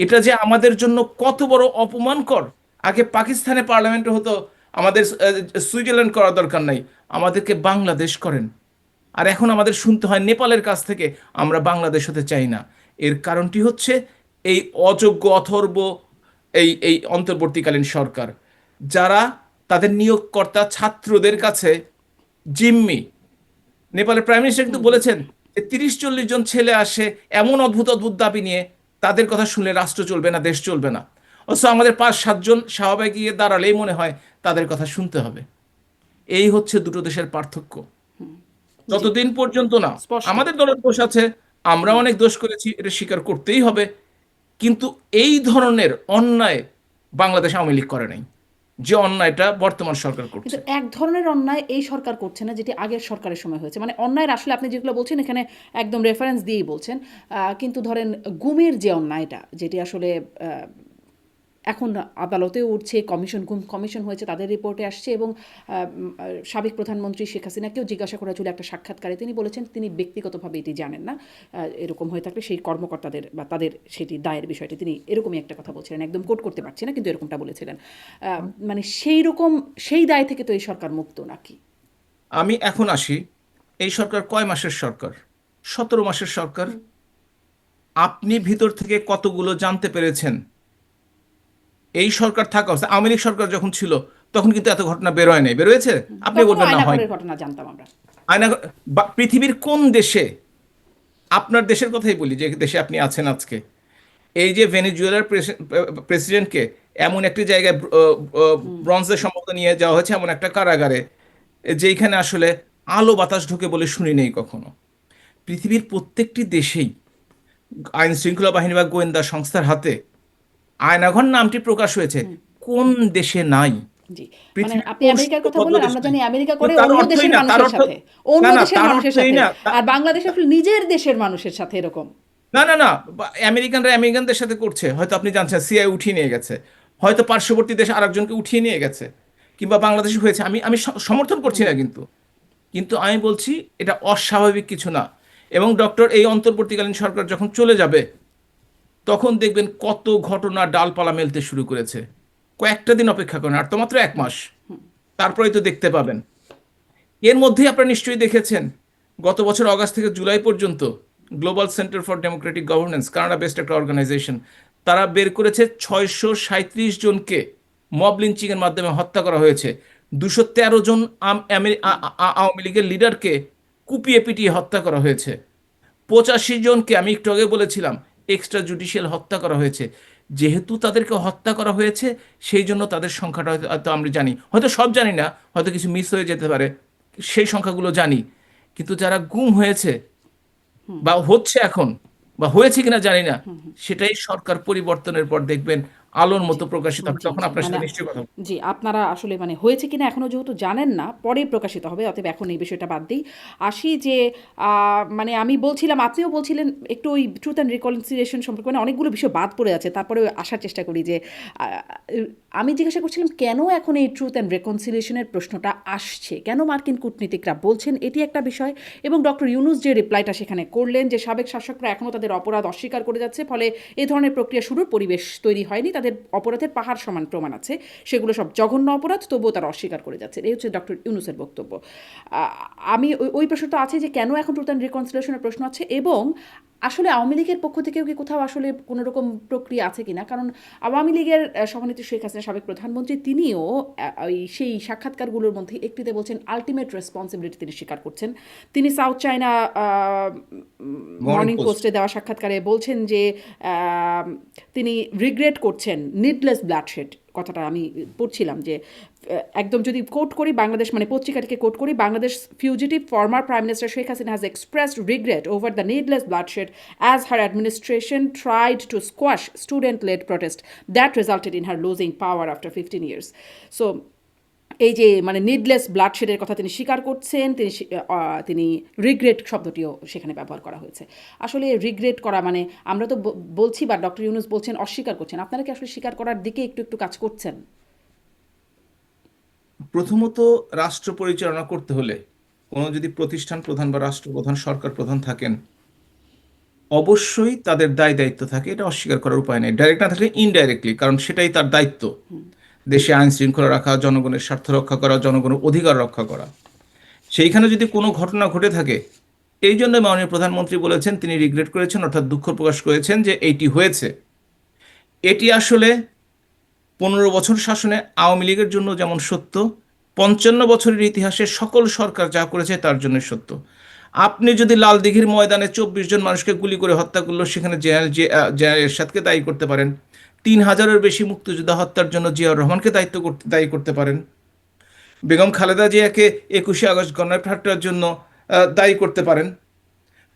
S2: এটা যে আমাদের জন্য কত বড় অপমানকর! আগে পাকিস্তানে পার্লামেন্টে হতো, আমাদের সুইজারল্যান্ড করার দরকার নাই, আমাদেরকে বাংলাদেশ করেন। আর এখন আমাদের শুনতে হয় নেপালের কাছ থেকে আমরা বাংলাদেশ হতে চাই না। এর কারণটি হচ্ছে এই অযোগ্য, অথর্ব এই এই অন্তর্বর্তীকালীন সরকার, যারা তাদের নিয়োগকর্তা ছাত্রদের কাছে জিম্মি। নেপালের প্রাইম মিনিস্টার কিন্তু বলেছেন যে 30-40 জন ছেলে আসে এমন অদ্ভুত অদ্ভুত দাবি নিয়ে, তাদের কথা শুনলে রাষ্ট্র চলবে না, দেশ চলবে না। অথচ আমাদের 5-7 জন শাহবাগে গিয়ে দাঁড়ালেই মনে হয় তাদের কথা শুনতে হবে। এই হচ্ছে দুটো দেশের পার্থক্য।
S1: জি,
S2: যতদিন পর্যন্ত না
S1: স্পষ্ট।
S2: আমাদের দলের দোষ আছে, আমরা অনেক দোষ করেছি, এটা স্বীকার করতেই হবে। কিন্তু এই ধরনের অন্যায় বাংলাদেশ আওয়ামী লীগ করে নাই, যে অন্যায়টা বর্তমান সরকার
S1: কিন্তু
S2: করছে।
S1: এক ধরনের অন্যায় এই সরকার করছে না, যেটি আগের সরকারের সময় হয়েছে। মানে অন্যায়ের আসলে আপনি যেগুলো বলছেন এখানে একদম রেফারেন্স দিয়েই বলছেন। কিন্তু ধরেন গুমের যে অন্যায়টা, যেটি আসলে এখন আদালতেও উঠছে, গুম কমিশন হয়েছে, তাদের রিপোর্টে আসছে, এবং সাবেক প্রধানমন্ত্রী শেখ হাসিনাকেও জিজ্ঞাসা করা ছিল একটা সাক্ষাৎকারে, তিনি বলেছেন তিনি ব্যক্তিগতভাবে এটি জানেন না। এরকম হয়ে থাকলে সেই কর্মকর্তাদের বা তাদের সেটি দায়ের বিষয়টি, তিনি এরকমই একটা কথা বলছিলেন, একদম কোট করতে পারছি না কিন্তু এরকমটা বলেছিলেন। মানে সেই রকম, সেই দায় থেকে তো এই সরকার মুক্ত নাকি?
S2: আমি এখন আসি, এই সরকার কয় মাসের সরকার? 17 মাসের সরকার। আপনি ভিতর থেকে কতগুলো জানতে পেরেছেন? এই সরকার থাকা অবস্থা, আওয়ামী লীগ সরকার যখন ছিল তখন কিন্তু এত ঘটনা বেরোয় নাই, বেরোয়েছে? আপনি
S1: তখনও
S2: বলবেন না হয়।
S1: আয়নাঘরের ঘটনা জানতাম আমরা।
S2: আয়না পৃথিবীর কোন দেশে, আপনার দেশের কথাই বলি যে দেশে আপনি আছেন আজকে, এই যে ভেনেজুয়েলার প্রেসিডেন্টকে এমন একটি জায়গায় ব্রঞ্জের সম্ভবত নিয়ে যাওয়া হয়েছে, এমন একটা কারাগারে যেখানে আসলে আলো বাতাস ঢুকে বলে শুনি নেই কখনো। পৃথিবীর প্রত্যেকটি দেশেই আইন শৃঙ্খলা বাহিনী বা গোয়েন্দা সংস্থার হাতে আয়নাঘর নামটি প্রকাশ হয়েছে। কোন দেশে নাই?
S1: জি, মানে
S2: পৃথিবীর
S1: আপনি
S2: কোন
S1: আমেরিকার কথা
S2: সুন্দরবদ্ধ
S1: বললেন,
S2: দেশ
S1: আমরা
S2: নেই?
S1: জানি আমেরিকা
S2: কিন্তু
S1: করে
S2: তার
S1: অন্য
S2: অর্থই
S1: দেশের
S2: না, তার
S1: মানুষের
S2: অর্থ,
S1: সাথে, অন্য
S2: না না,
S1: দেশের
S2: তার
S1: মানুষের
S2: অর্থই
S1: সাথে।
S2: না।
S1: আর বাংলাদেশ আসলে নিজের দেশের মানুষের সাথে এরকম।
S2: না না না, আমেরিকানরা আমেরিকানদের সাথে করছে, হয়তো আপনি জানছেন সিআই উঠিয়ে নিয়ে গেছে, হয়তো পার্শ্ববর্তী দেশে আরেকজনকে উঠিয়ে নিয়ে গেছে, কিংবা বাংলাদেশে হয়েছে। আমি আমি সমর্থন করছি না, কিন্তু কিন্তু আমি বলছি এটা অস্বাভাবিক কিছু না। এবং ডক্টর এই অন্তর্বর্তীকালীন সরকার যখন চলে যাবে, তখন দেখবেন কত ঘটনা ডালপালা মেলতে শুরু করেছে। কয়েকটা দিন অপেক্ষা করেন, আর তো মাত্র 1 মাস, তারপরেই তো দেখতে পাবেন। এর মধ্যেই আপনারা নিশ্চয়ই দেখেছেন, গত বছর অগাস্ট থেকে জুলাই পর্যন্ত global centre for Democratic governance, Canada based একটা অর্গানাইজেশন, তারা বের করেছে 637 জনকে মব লিঞ্চিং এর মাধ্যমে হত্যা করা হয়েছে। 213 জন আওয়ামী লীগের লিডারকে কুপিয়ে পিটিয়ে হত্যা করা হয়েছে। 85 জনকে আমি একটু আগে বলেছিলাম এক্সট্রা জুডিশিয়াল হত্যা করা হয়েছে। যেহেতু তাদেরকে হত্যা করা হয়েছে, সেই জন্য তাদের সংখ্যাটা হয়তো আমরা জানি, হয়তো সব জানি না, হয়তো কিছু মিস হয়ে যেতে পারে, সেই সংখ্যাগুলো জানি। কিন্তু যারা গুম হয়েছে বা হচ্ছে এখন, বা হয়েছে কিনা জানি না, সেটাই সরকার পরিবর্তনের পর দেখবেন আলোর
S1: জি,
S2: মতো প্রকাশিত হবে,
S1: জি,
S2: তখন
S1: জি।
S2: আপনার
S1: মানে
S2: সাথে নিশ্চয়ই কথা বলবো।
S1: জি, আপনারা আসলে মানে হয়েছে কিনা এখনো যেহেতু জানেন না, পরে প্রকাশিত হবে। অতএব এখন এই বিষয়টা বাদ দেই। আসি যে মানে আমি বলছিলাম, আপনিও বলছিলেন একটু ওই ট্রুথ অ্যান্ড রিকনসিলিয়েশন সম্পর্কে, মানে অনেকগুলো বিষয় বাদ পড়ে আছে। তারপরে আসার চেষ্টা করি যে আমি জিজ্ঞাসা করছিলাম কেন এখন এই ট্রুথ অ্যান্ড রিকনসিলিয়েশনের প্রশ্নটা আসছে? কেন মার্কিন কূটনীতিকরা বলছেন এটি একটা বিষয়, এবং ডক্টর ইউনূস যে রিপ্লাইটা সেখানে করলেন যে সাবেক শাসকরা এখনও তাদের অপরাধ অস্বীকার করে যাচ্ছে, ফলে এই ধরনের প্রক্রিয়া শুরুর পরিবেশ তৈরি হয়নি, তাদের অপরাধের পাহাড় সমান প্রমাণ আছে, সেগুলো সব জঘন্য অপরাধ, তবুও তারা অস্বীকার করে যাচ্ছে। এই হচ্ছে ডক্টর ইউনূসের বক্তব্য। আমি ওই প্রশ্নটা আছে যে কেন এখন ট্রুথ অ্যান্ড রিকনসিলিয়েশনের প্রশ্ন আছে, এবং আসলে আওয়ামী লীগের পক্ষ থেকেও কি কোথাও আসলে কোনো রকম প্রক্রিয়া আছে কিনা? কারণ আওয়ামী লীগের সভানেত্রী শেখ হাসিনা, সাবেক প্রধানমন্ত্রী, তিনিও ওই সেই সাক্ষাৎকারগুলোর মধ্যে একটিতে বলছেন আলটিমেট রেসপন্সিবিলিটি তিনি স্বীকার করছেন। তিনি south China
S2: morning
S1: morning
S2: post.
S1: পোস্টে দেওয়া সাক্ষাৎকারে বলছেন যে তিনি রিগ্রেট করছেন নিডলেস ব্লাডশেড। কথাটা আমি পড়ছিলাম যে একদম যদি কোট করি, বাংলাদেশ মানে পত্রিকাটিকে কোট করি, Bangladesh fugitive former prime minister Sheikh Hasina has expressed regret over the needless bloodshed as her administration tried to squash student-led protest that resulted in her losing power after 15 years. So এই যে মানে নিডলেস ব্লাডশেডের কথা তিনি স্বীকার করছেন, তিনি রিগ্রেট শব্দটিও সেখানে ব্যবহার করা হয়েছে। আসলে রিগ্রেট করা মানে আমরা তো বলছি, বা ডক্টর ইউনূস বলছেন অস্বীকার করছেন, আপনারা কি আসলে স্বীকার করার দিকে একটু একটু কাজ করছেন?
S2: প্রথমত, রাষ্ট্র পরিচালনা করতে হলে কোনো যদি প্রতিষ্ঠান প্রধান বা রাষ্ট্রপ্রধান, সরকার প্রধান থাকেন, অবশ্যই তাদের দায় দায়িত্ব থাকে, এটা অস্বীকার করার উপায় নেই। ডাইরেক্ট না থাকলে ইনডাইরেক্টলি, কারণ সেটাই তার দায়িত্ব, দেশে আইন শৃঙ্খলা রাখা, জনগণের স্বার্থ রক্ষা করা, জনগণের অধিকার রক্ষা করা। সেইখানে যদি কোনো ঘটনা ঘটে থাকে, এই জন্য মাননীয় প্রধানমন্ত্রী বলেছেন, তিনি রিগ্রেট করেছেন, অর্থাৎ দুঃখ প্রকাশ করেছেন যে এইটি হয়েছে। এটি আসলে 15 বছর শাসনে আওয়ামী লীগের জন্য যেমন সত্য, 55 বছরের ইতিহাসে সকল সরকার যা করেছে তার জন্য সত্য। আপনি যদি লাল দিঘির ময়দানে 24 জন মানুষকে গুলি করে হত্যা করলো, সেখানে জেনারেল এরশাদকে দায়ী করতে পারেন। 3,000-এর বেশি মুক্তিযোদ্ধা হত্যার জন্য জিয়াউর রহমানকে দায়ী করতে পারেন। বেগম খালেদা জিয়াকে 21শে আগস্ট গণহত্যার জন্য দায়ী করতে পারেন।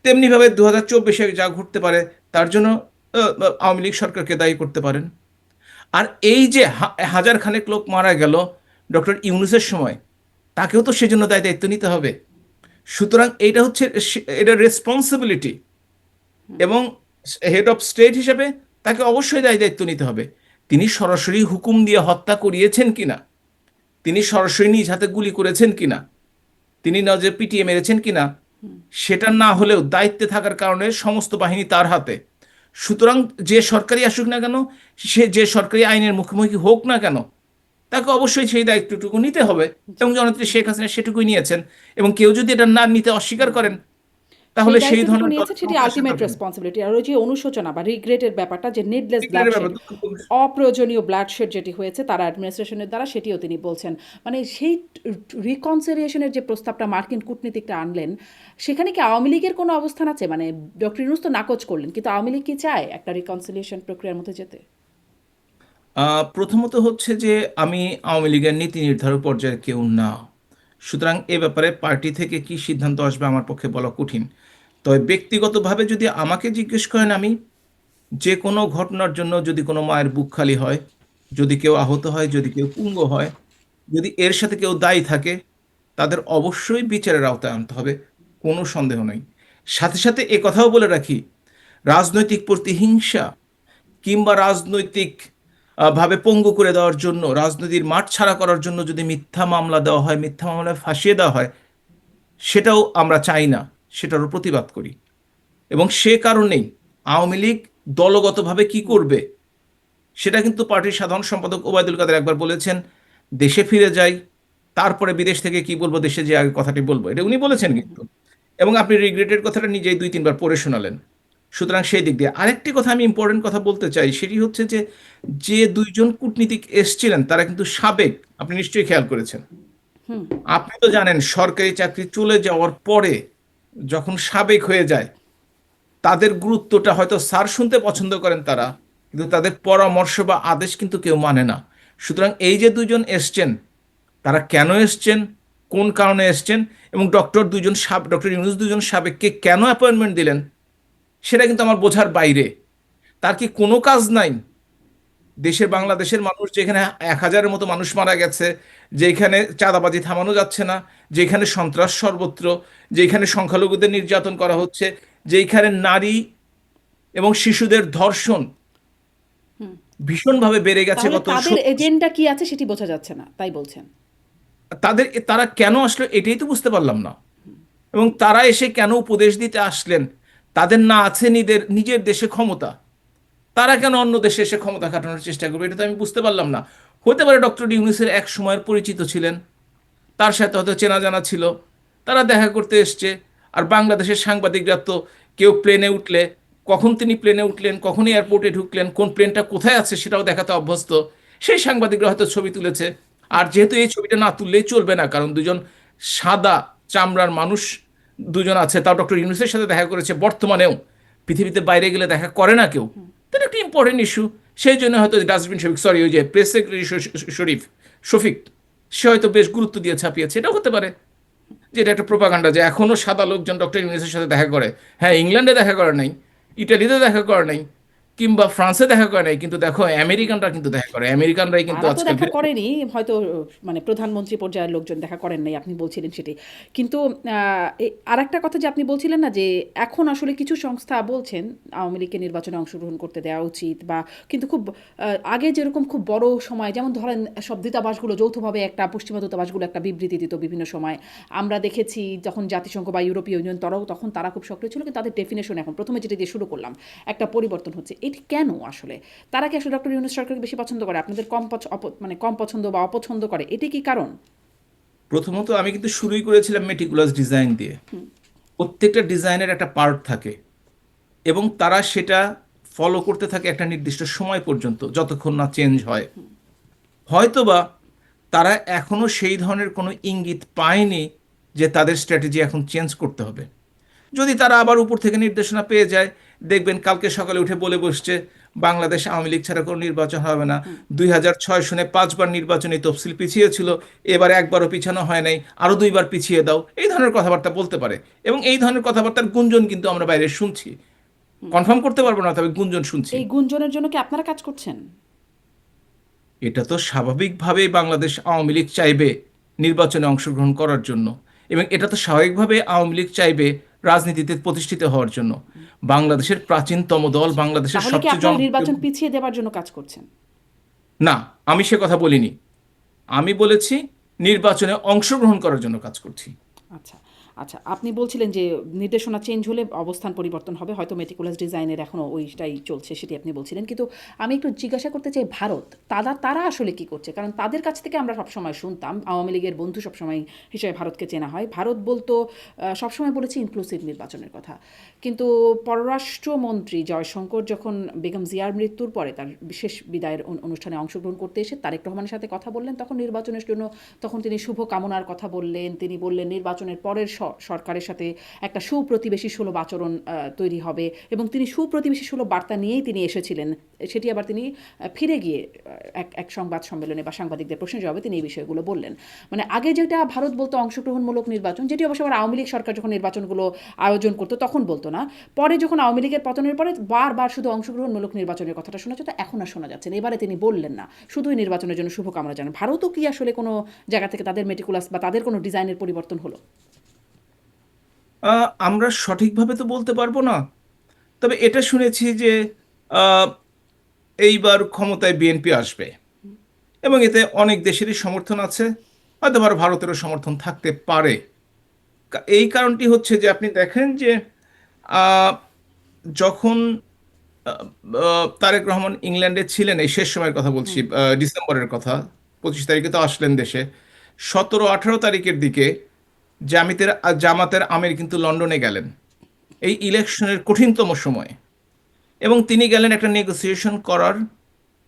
S2: তেমনিভাবে 2024-এ যা ঘটতে পারে তার জন্য আওয়ামী লীগ সরকারকে দায়ী করতে পারেন। আর এই যে হাজার খানেক লোক মারা গেল ডক্টর ইউনূসের সময়, তাকেও তো সেজন্য দায়িত্ব নিতে হবে। সুতরাং এইটা হচ্ছে এটা রেসপন্সিবিলিটি, এবং হেড অফ স্টেট হিসেবে তাকে অবশ্যই দায়িত্ব নিতে হবে। তিনি সরাসরি হুকুম দিয়ে হত্যা করিয়েছেন কিনা, তিনি সরাসরি নিজ হাতে গুলি করেছেন কিনা, তিনি নজরে পিটিয়ে মেরেছেন কিনা, সেটা না হলেও দায়িত্বে থাকার কারণে সমস্ত বাহিনী তার হাতে। সুতরাং যে সরকারি আসুক না কেন, সে যে সরকারি আইনের মুখোমুখি হোক না কেন, তাকে অবশ্যই সেই দায়িত্বটুকু নিতে হবে, এবং জননেত্রী শেখ হাসিনা সেটুকুই নিয়েছেন। এবং কেউ যদি এটা না নিতে অস্বীকার করেন,
S1: সেই
S2: তাহলে সেই
S1: দায়িত্ব যখন
S2: ধরনের
S1: নিয়েছে
S2: দলের
S1: সেটি
S2: সঙ্গে আসা
S1: আলটিমেট
S2: দরকার নেই।
S1: রেসপন্সিবিলিটি। আর ওই যে অনুশোচনা বা রিগ্রেটের ব্যাপারটা, যে নিডলেস
S2: সিক্রেটের
S1: ব্লাডশেড,
S2: ব্যাপার দুঃখ-
S1: অপ্রয়োজনীয় ব্লাডশেড যেটি হয়েছে তার অ্যাডমিনিস্ট্রেশনের দ্বারা, সেটিও তিনি বলছেন। মানে সেই রিকনসিলিয়েশনের যে প্রস্তাবটা মার্কিন কূটনীতিকরা আনলেন, সেখানে কি আওয়ামী লীগের কোনো অবস্থান আছে? মানে ডক্টর ইউনূস তো নাকচ করলেন, কিন্তু আওয়ামী লীগ কি চায় একটা রিকনসিলিয়েশন প্রক্রিয়ার মধ্যে যেতে?
S2: প্রথমত হচ্ছে যে আমি আওয়ামী লীগের নীতি নির্ধারক পর্যায়ে কেউ না, সুতরাং এ ব্যাপারে পার্টি থেকে কি সিদ্ধান্ত আসবে আমার পক্ষে বলা কঠিন। তবে ব্যক্তিগতভাবে যদি আমাকে জিজ্ঞেস করেন, আমি যে কোনো ঘটনার জন্য যদি কোনো মায়ের বুক খালি হয়, যদি কেউ আহত হয়, যদি কেউ পঙ্গু হয়, যদি এর সাথে কেউ দায়ী থাকে, তাদের অবশ্যই বিচারের আওতায় আনতে হবে, কোনো সন্দেহ নেই। সাথে সাথে এ কথাও বলে রাখি, রাজনৈতিক প্রতিহিংসা কিংবা রাজনৈতিক ভাবে পঙ্গু করে দেওয়ার জন্য, রাজনীতির মাঠ ছাড়া করার জন্য যদি মিথ্যা মামলা দেওয়া হয়, মিথ্যা মামলায় ফাঁসিয়ে দেওয়া হয়, সেটাও আমরা চাই না, সেটারও প্রতিবাদ করি। এবং সে কারণেই আওয়ামী লীগ দলগতভাবে কি করবে সেটা কিন্তু পার্টির সাধারণ সম্পাদক ওবায়দুল কাদের একবার বলেছেন, দেশে ফিরে যাই, তারপরে বিদেশ থেকে কি বলবো দেশে যে আগে কথাটি বলবো, এটা উনি বলেছেন কিন্তু। এবং আপনি রিগ্রেটের কথাটা নিজেই 2-3 বার পড়ে শোনালেন। সুতরাং সেই দিক দিয়ে আরেকটি কথা আমি ইম্পর্টেন্ট কথা বলতে চাই, সেটি হচ্ছে যে যে দুইজন কূটনীতিক এসছিলেন তারা কিন্তু সাবেক, আপনি নিশ্চয়ই খেয়াল করেছেন। আপনি তো জানেন সরকারি চাকরি চলে যাওয়ার পরে যখন সাবেক হয়ে যায়, তাদের গুরুত্বটা হয়তো স্যার শুনতে পছন্দ করেন তারা, কিন্তু তাদের পরামর্শ বা আদেশ কিন্তু কেউ মানে না। সুতরাং এই যে দুজন এসছেন, তারা কেন এসছেন, কোন কারণে এসছেন, এবং ডক্টর ইউনূস দুজন সাবেককে কেন অ্যাপয়েন্টমেন্ট দিলেন, সেটা কিন্তু আমার বোঝার বাইরে। তার কি কোনো কাজ নাই? বাংলাদেশের মানুষ যেখানে 1,000-এর মতো মানুষ মারা গেছে, যেখানে চাঁদাবাজি থামানো যাচ্ছে না, যেখানে সন্ত্রাস সর্বত্র, যেখানে সংখ্যালঘুদের নির্যাতন করা হচ্ছে, যেখানে নারী এবং শিশুদের ধর্ষণ ভীষণভাবে বেড়ে গেছে
S1: তাহলে
S2: গত
S1: তাদের এজেন্ডা কি আছে সেটি বোঝা যাচ্ছে না, তাই বলছেন?
S2: তারা কেন আসলো এটাই তো বুঝতে পারলাম না। এবং তারা এসে কেন উপদেশ দিতে আসলেন? তাদের না আছে নিজের নিজের দেশে ক্ষমতা, তারা কেন অন্য দেশে এসে ক্ষমতা খাটানোর চেষ্টা করবে? এটা তো আমি বুঝতে পারলাম না। হতে পারে ডক্টর ইউনূসের এক সময়ের পরিচিত ছিলেন, তার সাথে হয়তো চেনা জানা ছিল, তারা দেখা করতে এসছে। আর বাংলাদেশের সাংবাদিকরা তো কেউ প্লেনে উঠলে কখন তিনি প্লেনে উঠলেন, কখন এয়ারপোর্টে ঢুকলেন, কোন প্লেনটা কোথায় আছে সেটাও দেখাতে অভ্যস্ত। সেই সাংবাদিকরা হয়তো ছবি তুলেছে। আর যেহেতু এই ছবিটা না তুললেই চলবে না, কারণ দুজন সাদা চামড়ার মানুষ দুজন আছে, তাও ডক্টর ইউনূসের সাথে দেখা করেছে, বর্তমানেও পৃথিবীতে বাইরে গেলে দেখা করে না কেউ, তাহলে একটা ইম্পর্টেন্ট ইস্যু। সেই জন্য হয়তো ডাস্টবিন শফিক, সরি, ওই যে প্রেস সেক্রেটারি শরীফ শফিক, সে হয়তো বেশ গুরুত্ব দিয়ে ছাপিয়েছে। এটাও হতে পারে যে এটা একটা প্রোপাগান্ডা, যে এখনো সাদা লোকজন ডক্টর ইউনূসের সাথে দেখা করে। হ্যাঁ, ইংল্যান্ডে দেখা করে নাই, ইটালিতে দেখা করে নাই, কিংবা ফ্রান্সে দেখা করে নাই, কিন্তু দেখো আমেরিকানরা কিন্তু দেখা করে, আমেরিকানরাই কিন্তু
S1: তারা তো
S2: আজকাল
S1: দেখা করেনি, হয়তো মানে প্রধানমন্ত্রী পর্যায়ের লোকজন দেখা করেন নাই, আপনি বলছিলেন সেটি। কিন্তু আরেকটা কথা যে আপনি বলছিলেন না, যে এখন আসলে কিছু সংস্থা বলছেন আওয়ামী লীগকে নির্বাচনে অংশগ্রহণ করতে দেওয়া উচিত, বা কিন্তু খুব আগে যেরকম খুব বড় সময়, যেমন ধরেন সব দূতাবাসগুলো যৌথভাবে, একটা পশ্চিমা দূতাবাসগুলো একটা বিবৃতি দিত বিভিন্ন সময়, আমরা দেখেছি যখন জাতিসংঘ বা ইউরোপীয় ইউনিয়ন তখন তারা খুব সক্রিয় ছিল, কিন্তু তাদের ডেফিনেশন এখন প্রথমে যেটা দিয়ে শুরু করলাম একটা পরিবর্তন হচ্ছে। এটি কেন আসলে? তারা কি আসলে ডক্টর ইউনূস সরকারকে বেশি পছন্দ করে, আপনাদের মানে কম পছন্দ বা অপছন্দ করে? এটি কি কারণ?
S2: প্রথমত আমি কিন্তু শুরুই করেছিলাম মেটিকুলাস ডিজাইন দিয়ে। প্রত্যেকটা ডিজাইনের একটা পার্ট থাকে, এবং তারা সেটা ফলো করতে থাকে একটা নির্দিষ্ট সময় পর্যন্ত, যতক্ষণ না চেঞ্জ হয়। হয়তোবা তারা এখনো সেই ধরনের কোনো ইঙ্গিত পায়নি যে তাদের স্ট্র্যাটেজি এখন চেঞ্জ করতে হবে। যদি তারা আবার উপর থেকে নির্দেশনা পেয়ে যায়, দেখবেন কালকে সকালে উঠে বলে বসছে বাংলাদেশ আওয়ামী লীগ ছাড়া কোনো নির্বাচন হবে না, 2006 সনে 5 বার নির্বাচনী তফসিল পিছিয়েছিল, এবার একবারও পিছানো হয় নাই, আরো 2 বার পিছিয়ে দাও, এই ধরনের কথাবার্তা বলতে পারে। এবং এই ধরনের কথাবার্তার গুঞ্জন কিন্তু আমরা বাইরে শুনছি, কনফার্ম করতে পারবো না, তবে গুঞ্জন শুনছি।
S1: এই গুঞ্জনের জন্য কি আপনারা কাজ করছেন?
S2: এটা তো স্বাভাবিকভাবেই বাংলাদেশ আওয়ামী লীগ চাইবে নির্বাচনে অংশগ্রহণ করার জন্য, এবং এটা তো স্বাভাবিকভাবে আওয়ামী লীগ চাইবে রাজনীতিতে প্রতিষ্ঠিত হওয়ার জন্য। বাংলাদেশের প্রাচীনতম দল, বাংলাদেশের
S1: তাহলে কি
S2: সবচেয়ে
S1: আপনারা
S2: জনপ্রিয়।
S1: নির্বাচন পিছিয়ে দেওয়ার জন্য কাজ করছেন?
S2: না, আমি সে কথা বলিনি। আমি বলেছি নির্বাচনে অংশগ্রহণ করার জন্য কাজ করছি।
S1: আচ্ছা, আচ্ছা, আপনি বলছিলেন যে নির্দেশনা চেঞ্জ হলে অবস্থান পরিবর্তন হবে, হয়তো মেটিকুলাস ডিজাইনের এখনও ওইটাই চলছে, সেটি আপনি বলছিলেন। কিন্তু আমি একটু জিজ্ঞাসা করতে চাই, ভারত তারা আসলে কি করছে? কারণ তাদের কাছ থেকে আমরা সবসময় শুনতাম, আওয়ামী লীগের বন্ধু সবসময় হিসেবে ভারতকে চেনা হয়, ভারত বলতো সবসময় বলেছে ইনক্লুসিভ নির্বাচনের কথা। কিন্তু পররাষ্ট্রমন্ত্রী জয়শঙ্কর যখন বেগম জিয়ার মৃত্যুর পরে তার বিশেষ বিদায়ের অনুষ্ঠানে অংশগ্রহণ করতে এসে তারেক রহমানের সাথে কথা বললেন, তখন নির্বাচনের জন্য তখন তিনি শুভ কামনার কথা বললেন। তিনি বললেন নির্বাচনের পরের সরকারের সাথে একটা সুপ্রতিবেশী সুলভ আচরণ তৈরি হবে, এবং তিনি সুপ্রতিবেশী সুলভ বার্তা নিয়েই তিনি এসেছিলেন। সেটি আবার তিনি ফিরে গিয়ে এক সংবাদ সম্মেলনে বা সাংবাদিকদের প্রশ্নের জবাবে তিনি এই বিষয়গুলো বললেন। মানে আগে যেটা ভারত বলতো অংশগ্রহণমূলক নির্বাচন, যেটি অবশ্য আবার আওয়ামী লীগ সরকার যখন নির্বাচনগুলো আয়োজন করতো তখন বলতো না, পরে যখন আওয়ামী লীগের পতনের পরে বারবার শুধু অংশগ্রহণমূলক নির্বাচনের কথাটা শোনা যেত, এখন আর শোনা যাচ্ছে না। এবারে তিনি বললেন না, শুধুই নির্বাচনের জন্য শুভকামনা জানান। ভারতও কি আসলে কোনো জায়গা থেকে তাদের মেটিকুলাস বা তাদের কোনো ডিজাইনের পরিবর্তন হলো?
S2: আমরা সঠিকভাবে তো বলতে পারবো না, তবে এটা শুনেছি যে আহ, এইবার ক্ষমতায় বিএনপি আসবে এবং এতে অনেক দেশেরই সমর্থন আছে, হয়তো আবার ভারতেরও সমর্থন থাকতে পারে। এই কারণটি হচ্ছে যে আপনি দেখেন যে আহ, যখন আহ, তারেক রহমান ইংল্যান্ডে ছিলেন, এই শেষ সময়ের কথা বলছি, ডিসেম্বরের কথা, 25 তারিখে তো আসলেন দেশে। 17-18 তারিখের দিকে জামাতের আমির কিন্তু লন্ডনে গেলেন এই ইলেকশনের কঠিনতম সময়ে, এবং তিনি গেলেন একটা নেগোসিয়েশন করার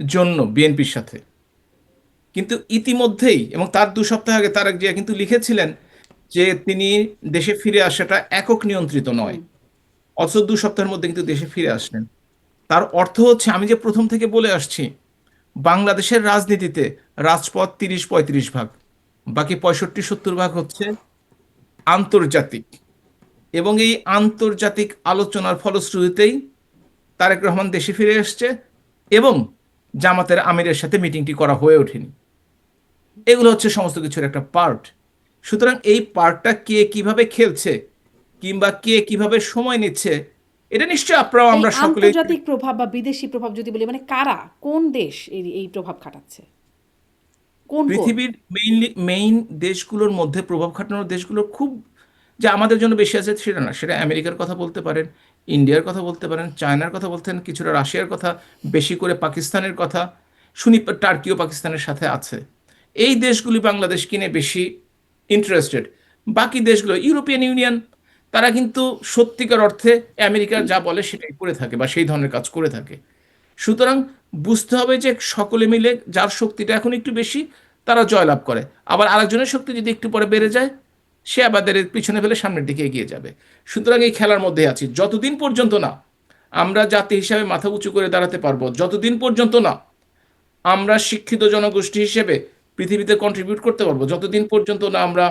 S2: জন্য বিএনপির সাথে। কিন্তু ইতিমধ্যেই এবং তার 2 সপ্তাহ আগে তারেক জিয়া কিন্তু লিখেছিলেন যে তিনি দেশে ফিরে আসাটা একক নিয়ন্ত্রিত নয়, অথচ 2 সপ্তাহের মধ্যে কিন্তু দেশে ফিরে আসলেন। তার অর্থ হচ্ছে, আমি যে প্রথম থেকে বলে আসছি, বাংলাদেশের রাজনীতিতে রাজপথ 30-35 ভাগ, বাকি 65-70 ভাগ হচ্ছে আন্তর্জাতিক। এবং এই আন্তর্জাতিক আলোচনার ফলশ্রুতিতেই তারেক রহমান দেশে ফিরে এসছে এবং জামাতের আমিরের সাথে মিটিংটি করা হয়ে ওঠেনি। এগুলো হচ্ছে সমস্ত কিছুর একটা পার্ট। সুতরাং এই পার্টটা কে কিভাবে খেলছে কিংবা কে কিভাবে সময় নিচ্ছে, এটা নিশ্চয়ই আপনারা
S1: এই
S2: আমরা সকলেই
S1: আন্তর্জাতিক প্রভাব বা বিদেশি প্রভাব যদি বলি, মানে কারা, কোন দেশ এই প্রভাব খাটাচ্ছে, কোন কোন?
S2: পৃথিবীর মেইন দেশগুলোর মধ্যে প্রভাব খাটানোর দেশগুলো খুব, যে আমাদের জন্য বেশি আছে সেটা না, সেটা আমেরিকার কথা বলতে পারেন, ইন্ডিয়ার কথা বলতে পারেন, চায়নার কথা বলতেন, কিছুটা রাশিয়ার কথা, বেশি করে পাকিস্তানের কথা শুনি, টার্কিও পাকিস্তানের সাথে আছে। এই দেশগুলি বাংলাদেশ কিনে বেশি ইন্টারেস্টেড। বাকি দেশগুলো, ইউরোপিয়ান ইউনিয়ন, তারা কিন্তু সত্যিকার অর্থে আমেরিকার যা বলে সেটাই করে থাকে বা সেই ধরনের কাজ করে থাকে। সুতরাং বুঝতে হবে যে সকলে মিলে যার শক্তিটা এখন একটু বেশি তারা জয়লাভ করে, আবার আরেকজনের শক্তি যদি একটু পরে বেড়ে যায় সে আবার এর পিছনে ফেলে সামনের দিকে এগিয়ে যাবে। সুতরাং এই খেলার মধ্যে আছি যতদিন পর্যন্ত না আমরা জাতি হিসাবে মাথা উঁচু করে দাঁড়াতে পারবো, যতদিন পর্যন্ত না আমরা শিক্ষিত জনগোষ্ঠী হিসেবে পৃথিবীতে কন্ট্রিবিউট করতে পারবো, যতদিন পর্যন্ত না আমরা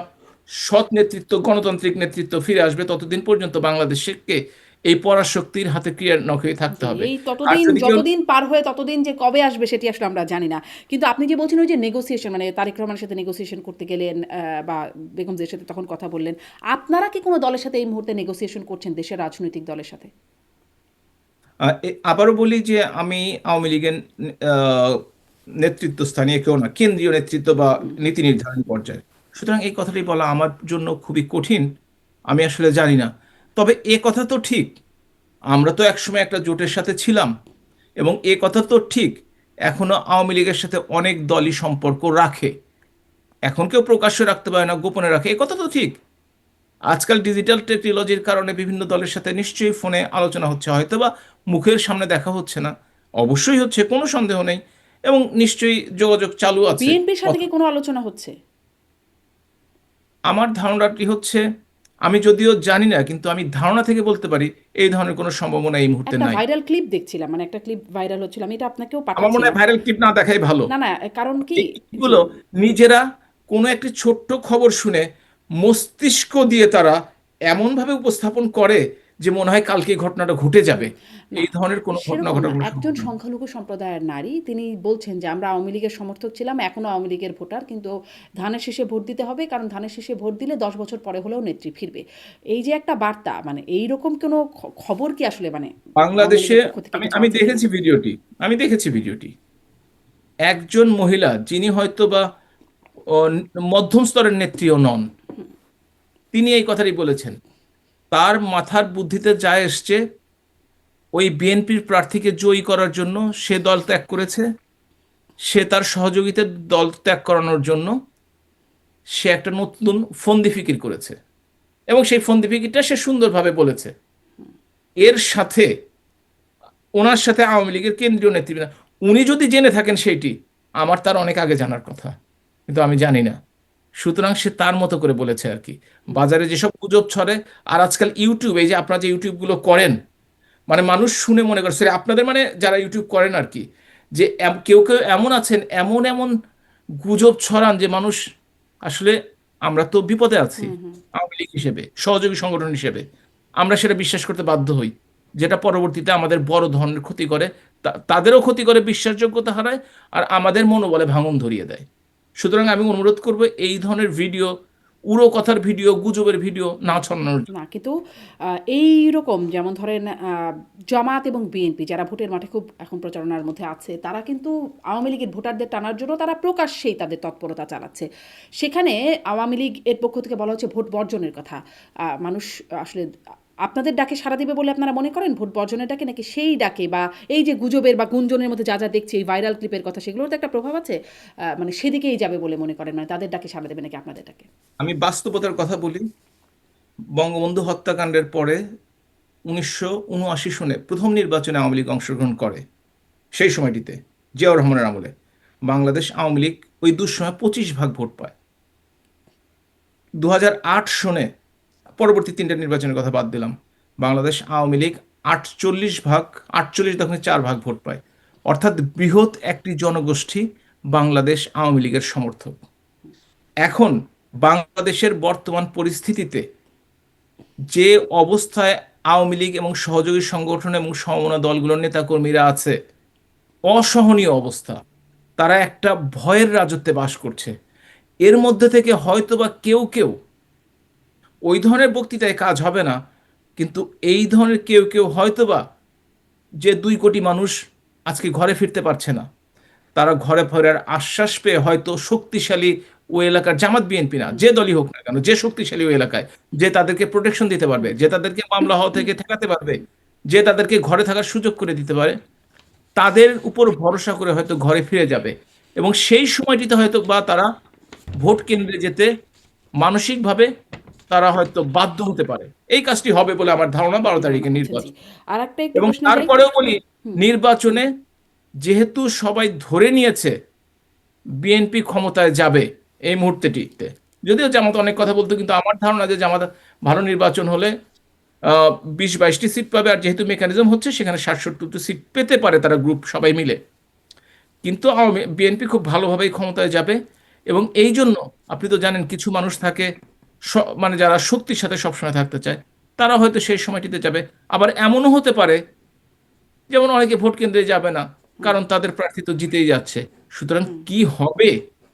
S2: সৎ নেতৃত্ব, গণতান্ত্রিক নেতৃত্ব ফিরে আসবে, ততদিন পর্যন্ত বাংলাদেশকে এই পরাশক্তির হাতে ক্রিয়ার নখে থাকতে
S1: জি,
S2: হবে।
S1: এই
S2: আর
S1: ততদিন
S2: যদি কেউ,
S1: যতদিন পার হয়ে ততদিন যে কবে আসবে সেটি আসলে আমরা জানি না। কিন্তু আপনি যে বলছেন ওই যে নেগোসিয়েশন, মানে তারেক রহমানের সাথে নেগোসিয়েশন করতে গেলেন, বা বেগম জিয়ার সাথে তখন কথা বললেন, আপনারা কি কোনো দলের সাথে এই মুহূর্তে নেগোসিয়েশন করছেন, দেশের রাজনৈতিক দলের সাথে?
S2: আবারও বলি যে আমি আওয়ামী লীগের আহ, নেতৃত্বস্থানীয় কেউ না, কেন্দ্রীয় নেতৃত্ব বা নীতি নির্ধারণ পর্যায়ে। সুতরাং এই কথাটি বলা আমার জন্য খুবই কঠিন, আমি আসলে জানি না। তবে এ কথা তো ঠিক, আমরা তো একসময় একটা জোটের সাথে ছিলাম, এবং এ কথা তো ঠিক, এখনো আওয়ামী লীগের সাথে অনেক দলই সম্পর্ক রাখে। এখন কেউ প্রকাশ্যে রাখতে পারে না, গোপনে রাখে, এ কথা তো ঠিক। আজকাল ডিজিটাল টেকনোলজির কারণে বিভিন্ন দলের সাথে নিশ্চয়ই ফোনে আলোচনা হচ্ছে, হয়তো বা মুখের সামনে দেখা হচ্ছে না, অবশ্যই হচ্ছে, কোনো সন্দেহ নেই, এবং নিশ্চয়ই যোগাযোগ চালু আছে।
S1: বিএনপির সাথে কি
S2: অথ-
S1: কোনো আলোচনা হচ্ছে?
S2: আমার ধারণাটি হচ্ছে, আমি যদিও জানি না কিন্তু আমি ধারণা থেকে বলতে পারি এই ধরনের কোনো সম্ভাবনা এই মুহূর্তে
S1: একটা
S2: নাই।
S1: ভাইরাল ক্লিপ দেখছিলাম, মানে একটা ক্লিপ ভাইরাল হচ্ছিল, আমি এটা আপনাকেও
S2: আমার মনে
S1: পাঠাচ্ছিলাম।
S2: হয় ভাইরাল ক্লিপ না দেখাই ভালো।
S1: না না, কারণ কি,
S2: এই
S1: জি,
S2: ক্লিপগুলো নিজেরা কোনো একটি ছোট্ট খবর শুনে মস্তিষ্ক দিয়ে তারা এমনভাবে উপস্থাপন করে যে মনে হয় কালকে এই ঘটনাটা ঘটে যাবে।
S1: না
S2: এই ধরনের কোনো ঘটনা
S1: সেরকম
S2: ঘটার
S1: না।
S2: কোনো
S1: একজন
S2: সম্ভাবনা নেই।
S1: সংখ্যালঘু সম্প্রদায়ের নারী, তিনি বলছেন যে আমরা আওয়ামী লীগের সমর্থক ছিলাম, এখনও আওয়ামী লীগের ভোটার, কিন্তু ধানের শীষে ভোট দিতে হবে, কারণ ধানের শীষে ভোট দিলে 10 বছর পরে হলেও নেত্রী ফিরবে। এই যে একটা বার্তা, মানে এইরকম কোনো খবর কি আসলে, মানে আওয়ামী
S2: বাংলাদেশে
S1: লীগের পক্ষ থেকে
S2: আমি
S1: কিছু
S2: আমি
S1: আছে কিনা?
S2: দেখেছি ভিডিওটি, আমি দেখেছি ভিডিওটি। একজন মহিলা যিনি হয়তো বা ও, মধ্যম স্তরের নেত্রীও নন, তিনি এই কথাটি বলেছেন। তার মাথার বুদ্ধিতে যা এসছে, ওই বিএনপির প্রার্থীকে জয়ী করার জন্য সে দল ত্যাগ করেছে। সে তার সহযোগীদের দল ত্যাগ করানোর জন্য সে একটা নতুন ফন্দি ফিকির করেছে, এবং সেই ফন্দি ফিকিরটা সে সুন্দরভাবে বলেছে। এর সাথে ওনার সাথে আওয়ামী লীগের কেন্দ্রীয় নেতৃবৃন্দ, উনি যদি জেনে থাকেন সেইটি, আমার তার অনেক আগে জানার কথা, কিন্তু আমি জানি না। সুতরাং সে তার মতো করে বলেছে আর কি। বাজারে যেসব গুজব ছড়ে, আর আজকাল ইউটিউব, এই যে আপনারা যে ইউটিউবগুলো করেন, মানে মানুষ শুনে মনে করে সরি, আপনাদের মানে যারা ইউটিউব করেন আর কি, যে কেউ কেউ এমন আছেন, এমন এমন গুজব ছড়ান যে মানুষ আসলে, আমরা তো বিপদে আছি আওয়ামী লীগ হিসেবে, সহযোগী সংগঠন হিসেবে, আমরা সেটা বিশ্বাস করতে বাধ্য হই, যেটা পরবর্তীতে আমাদের বড় ধরনের ক্ষতি করে। তাদেরও ক্ষতি করে, বিশ্বাসযোগ্যতা হারায়, আর আমাদের মনোবলে ভাঙন ধরিয়ে দেয়। সুতরাং আমি অনুরোধ করব এই ধরনের ভিডিও, উড়ো কথার ভিডিও, গুজবের ভিডিও না ছড়ানোর জন্য।
S1: না, কিন্তু এই রকম যেমন ধরেন জামাত এবং বিএনপি যারা ভোটের মাঠে খুব এখন প্রচারণার মধ্যে আছে, তারা কিন্তু আওয়ামী লীগের ভোটারদের টানার জন্য তারা প্রকাশ্যেই তাদের তৎপরতা চালাচ্ছে। সেখানে আওয়ামী লীগ এর পক্ষ থেকে বলা হচ্ছে ভোট বর্জনের কথা। মানুষ আসলে আপনাদের ডাকে সাড়া দেবে বলে আপনারা মনে করেন, ভোট বর্জনের ডাকে, নাকি সেই ডাকে বা এই যে গুজবের বা গুঞ্জনের মধ্যে যা যা দেখছি, এই ভাইরাল ক্লিপের কথা, সেগুলোর তো একটা প্রভাব আছে, মানে সেদিকেই যাবে বলে মনে করেন, মানে তাদের ডাকে সাড়া দেবে নাকি আপনাদের ডাকে?
S2: আমি বাস্তবতার কথা বলি। বঙ্গবন্ধু হত্যাকাণ্ডের পরে 1979 সনে প্রথম নির্বাচনে আওয়ামী লীগ অংশগ্রহণ করে। সেই সময়টিতে জিয়াউর রহমানের আমলে বাংলাদেশ আওয়ামী লীগ ওই দুঃসময় 25% ভোট পায়। 2008 সনে, পরবর্তী তিনটা নির্বাচনের কথা বাদ দিলাম, বাংলাদেশ আওয়ামী লীগ 48.4% ভোট পায়। অর্থাৎ বৃহৎ একটি জনগোষ্ঠী বাংলাদেশ আওয়ামী লীগের সমর্থক। এখন বাংলাদেশের বর্তমান পরিস্থিতিতে যে অবস্থায় আওয়ামী লীগ এবং সহযোগী সংগঠন এবং সমমনা দলগুলোর নেতাকর্মীরা আছে, অসহনীয় অবস্থা। তারা একটা ভয়ের রাজত্বে বাস করছে। এর মধ্যে থেকে হয়তোবা কেউ কেউ, ওই ধরনের বক্তৃতায় কাজ হবে না, কিন্তু এই ধরনের কেউ কেউ হয়তোবা, যে 2 কোটি মানুষ আজকে ঘরে ফিরতে পারছে না, তারা ঘরে ফেরার আশ্বাস পেয়ে হয়তো শক্তিশালী ওই এলাকার, জামাত বিএনপি না, যে দলই হোক না কেন, যে শক্তিশালী ওই এলাকায়, যে তাদেরকে প্রোটেকশন দিতে পারবে, যে তাদেরকে মামলা হওয়া থেকে ঠেকাতে পারবে, যে তাদেরকে ঘরে থাকার সুযোগ করে দিতে পারে, তাদের উপর ভরসা করে হয়তো ঘরে ফিরে যাবে। এবং সেই সময়টিতে হয়তো বা তারা ভোট কেন্দ্রে যেতে মানসিকভাবে তারা হয়তো বাধ্য হতে পারে। এই কাজটি হবে বলে আমার ধারণা 12 তারিখে
S1: আচ্ছা, জি।
S2: নির্বাচন।
S1: আর একটা একটু
S2: এবং
S1: প্রশ্নে যাই।
S2: তারপরেও বলি, নির্বাচনে যেহেতু সবাই ধরে নিয়েছে বিএনপি ক্ষমতায় যাবে এই মুহূর্তেটিতে, যদিও জামাত অনেক কথা বলতো, কিন্তু আমার ধারণা যে জামাত ভালো নির্বাচন হলে 20-22টি সিট পাবে, আর যেহেতু মেকানিজম হচ্ছে সেখানে 60-70টি সিট পেতে পারে তারা গ্রুপ সবাই মিলে। কিন্তু বিএনপি খুব ভালোভাবেই ক্ষমতায় যাবে। এবং এই জন্য আপনি তো জানেন, কিছু মানুষ থাকে মানে যারা শক্তির সাথে সবসময় থাকতে চায়, তারা হয়তো সেই সময়টিতে যাবে। আবার এমনও হতে পারে, যেমন অনেকে ভোট কেন্দ্রে যাবে না, কারণ তাদের প্রার্থী তো জিতেই যাচ্ছে। সুতরাং কি হবে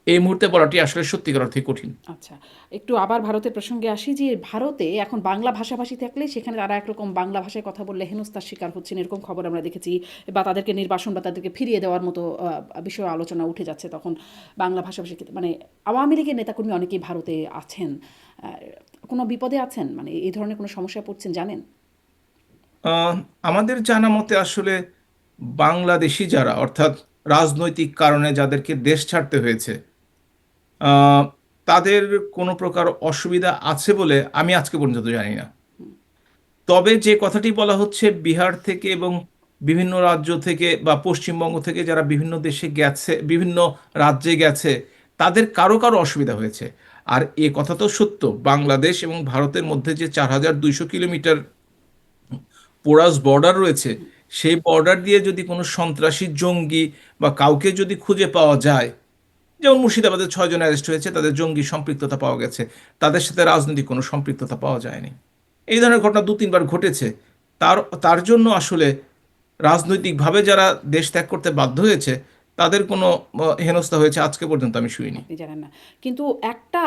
S2: এই মুহূর্তে বলাটি আসলে সত্যিকার অর্থে কঠিন।
S1: আচ্ছা, একটু আবার ভারতের প্রসঙ্গে আসি, যে ভারতে এখন বাংলা ভাষাভাষী থাকলে সেখানে তারা একরকম বাংলা ভাষায় কথা বললে হেনস্থার শিকার হচ্ছেন, এরকম খবর আমরা দেখেছি। বা তাদেরকে নির্বাসন বা তাদেরকে ফিরিয়ে দেওয়ার মতো বিষয়ে আলোচনা উঠে যাচ্ছে তখন বাংলা ভাষাভাষী মানে আওয়ামী লীগের নেতাকর্মী অনেকেই ভারতে আছেন। কোনো বিপদে আছেন, মানে এই ধরনের কোনো সমস্যায় পড়ছেন জানেন?
S2: আমাদের জানা মতে আসলে বাংলাদেশি যারা, অর্থাৎ রাজনৈতিক কারণে যাদেরকে দেশ ছাড়তে হয়েছে, আহ, তাদের কোনো প্রকার অসুবিধা আছে বলে আমি আজকে পর্যন্ত জানি না। তবে যে কথাটি বলা হচ্ছে, বিহার থেকে এবং বিভিন্ন রাজ্য থেকে বা পশ্চিমবঙ্গ থেকে যারা বিভিন্ন দেশে গেছে, বিভিন্ন রাজ্যে গেছে, তাদের কারো কারো অসুবিধা হয়েছে। আর এ কথা তো সত্য, বাংলাদেশ এবং ভারতের মধ্যে যে 4200 কিলোমিটার পোরাস বর্ডার রয়েছে, সেই বর্ডার দিয়ে যদি কোনো সন্ত্রাসী, জঙ্গি বা কাউকে যদি খুঁজে পাওয়া যায়, যেমন মুর্শিদাবাদে 6 জন অ্যারেস্ট হয়েছে, তাদের জঙ্গি সম্পৃক্ততা পাওয়া গেছে, তাদের সাথে রাজনৈতিক কোনো সম্পৃক্ততা পাওয়া যায়নি। এই ধরনের ঘটনা 2-3 বার ঘটেছে। তার তার জন্য আসলে রাজনৈতিকভাবে যারা দেশ ত্যাগ করতে বাধ্য হয়েছে, তাদের কোনো হেনস্থা হয়েছে আজকে পর্যন্ত আমি শুনিনি।
S1: আপনি জানেন না, কিন্তু একটা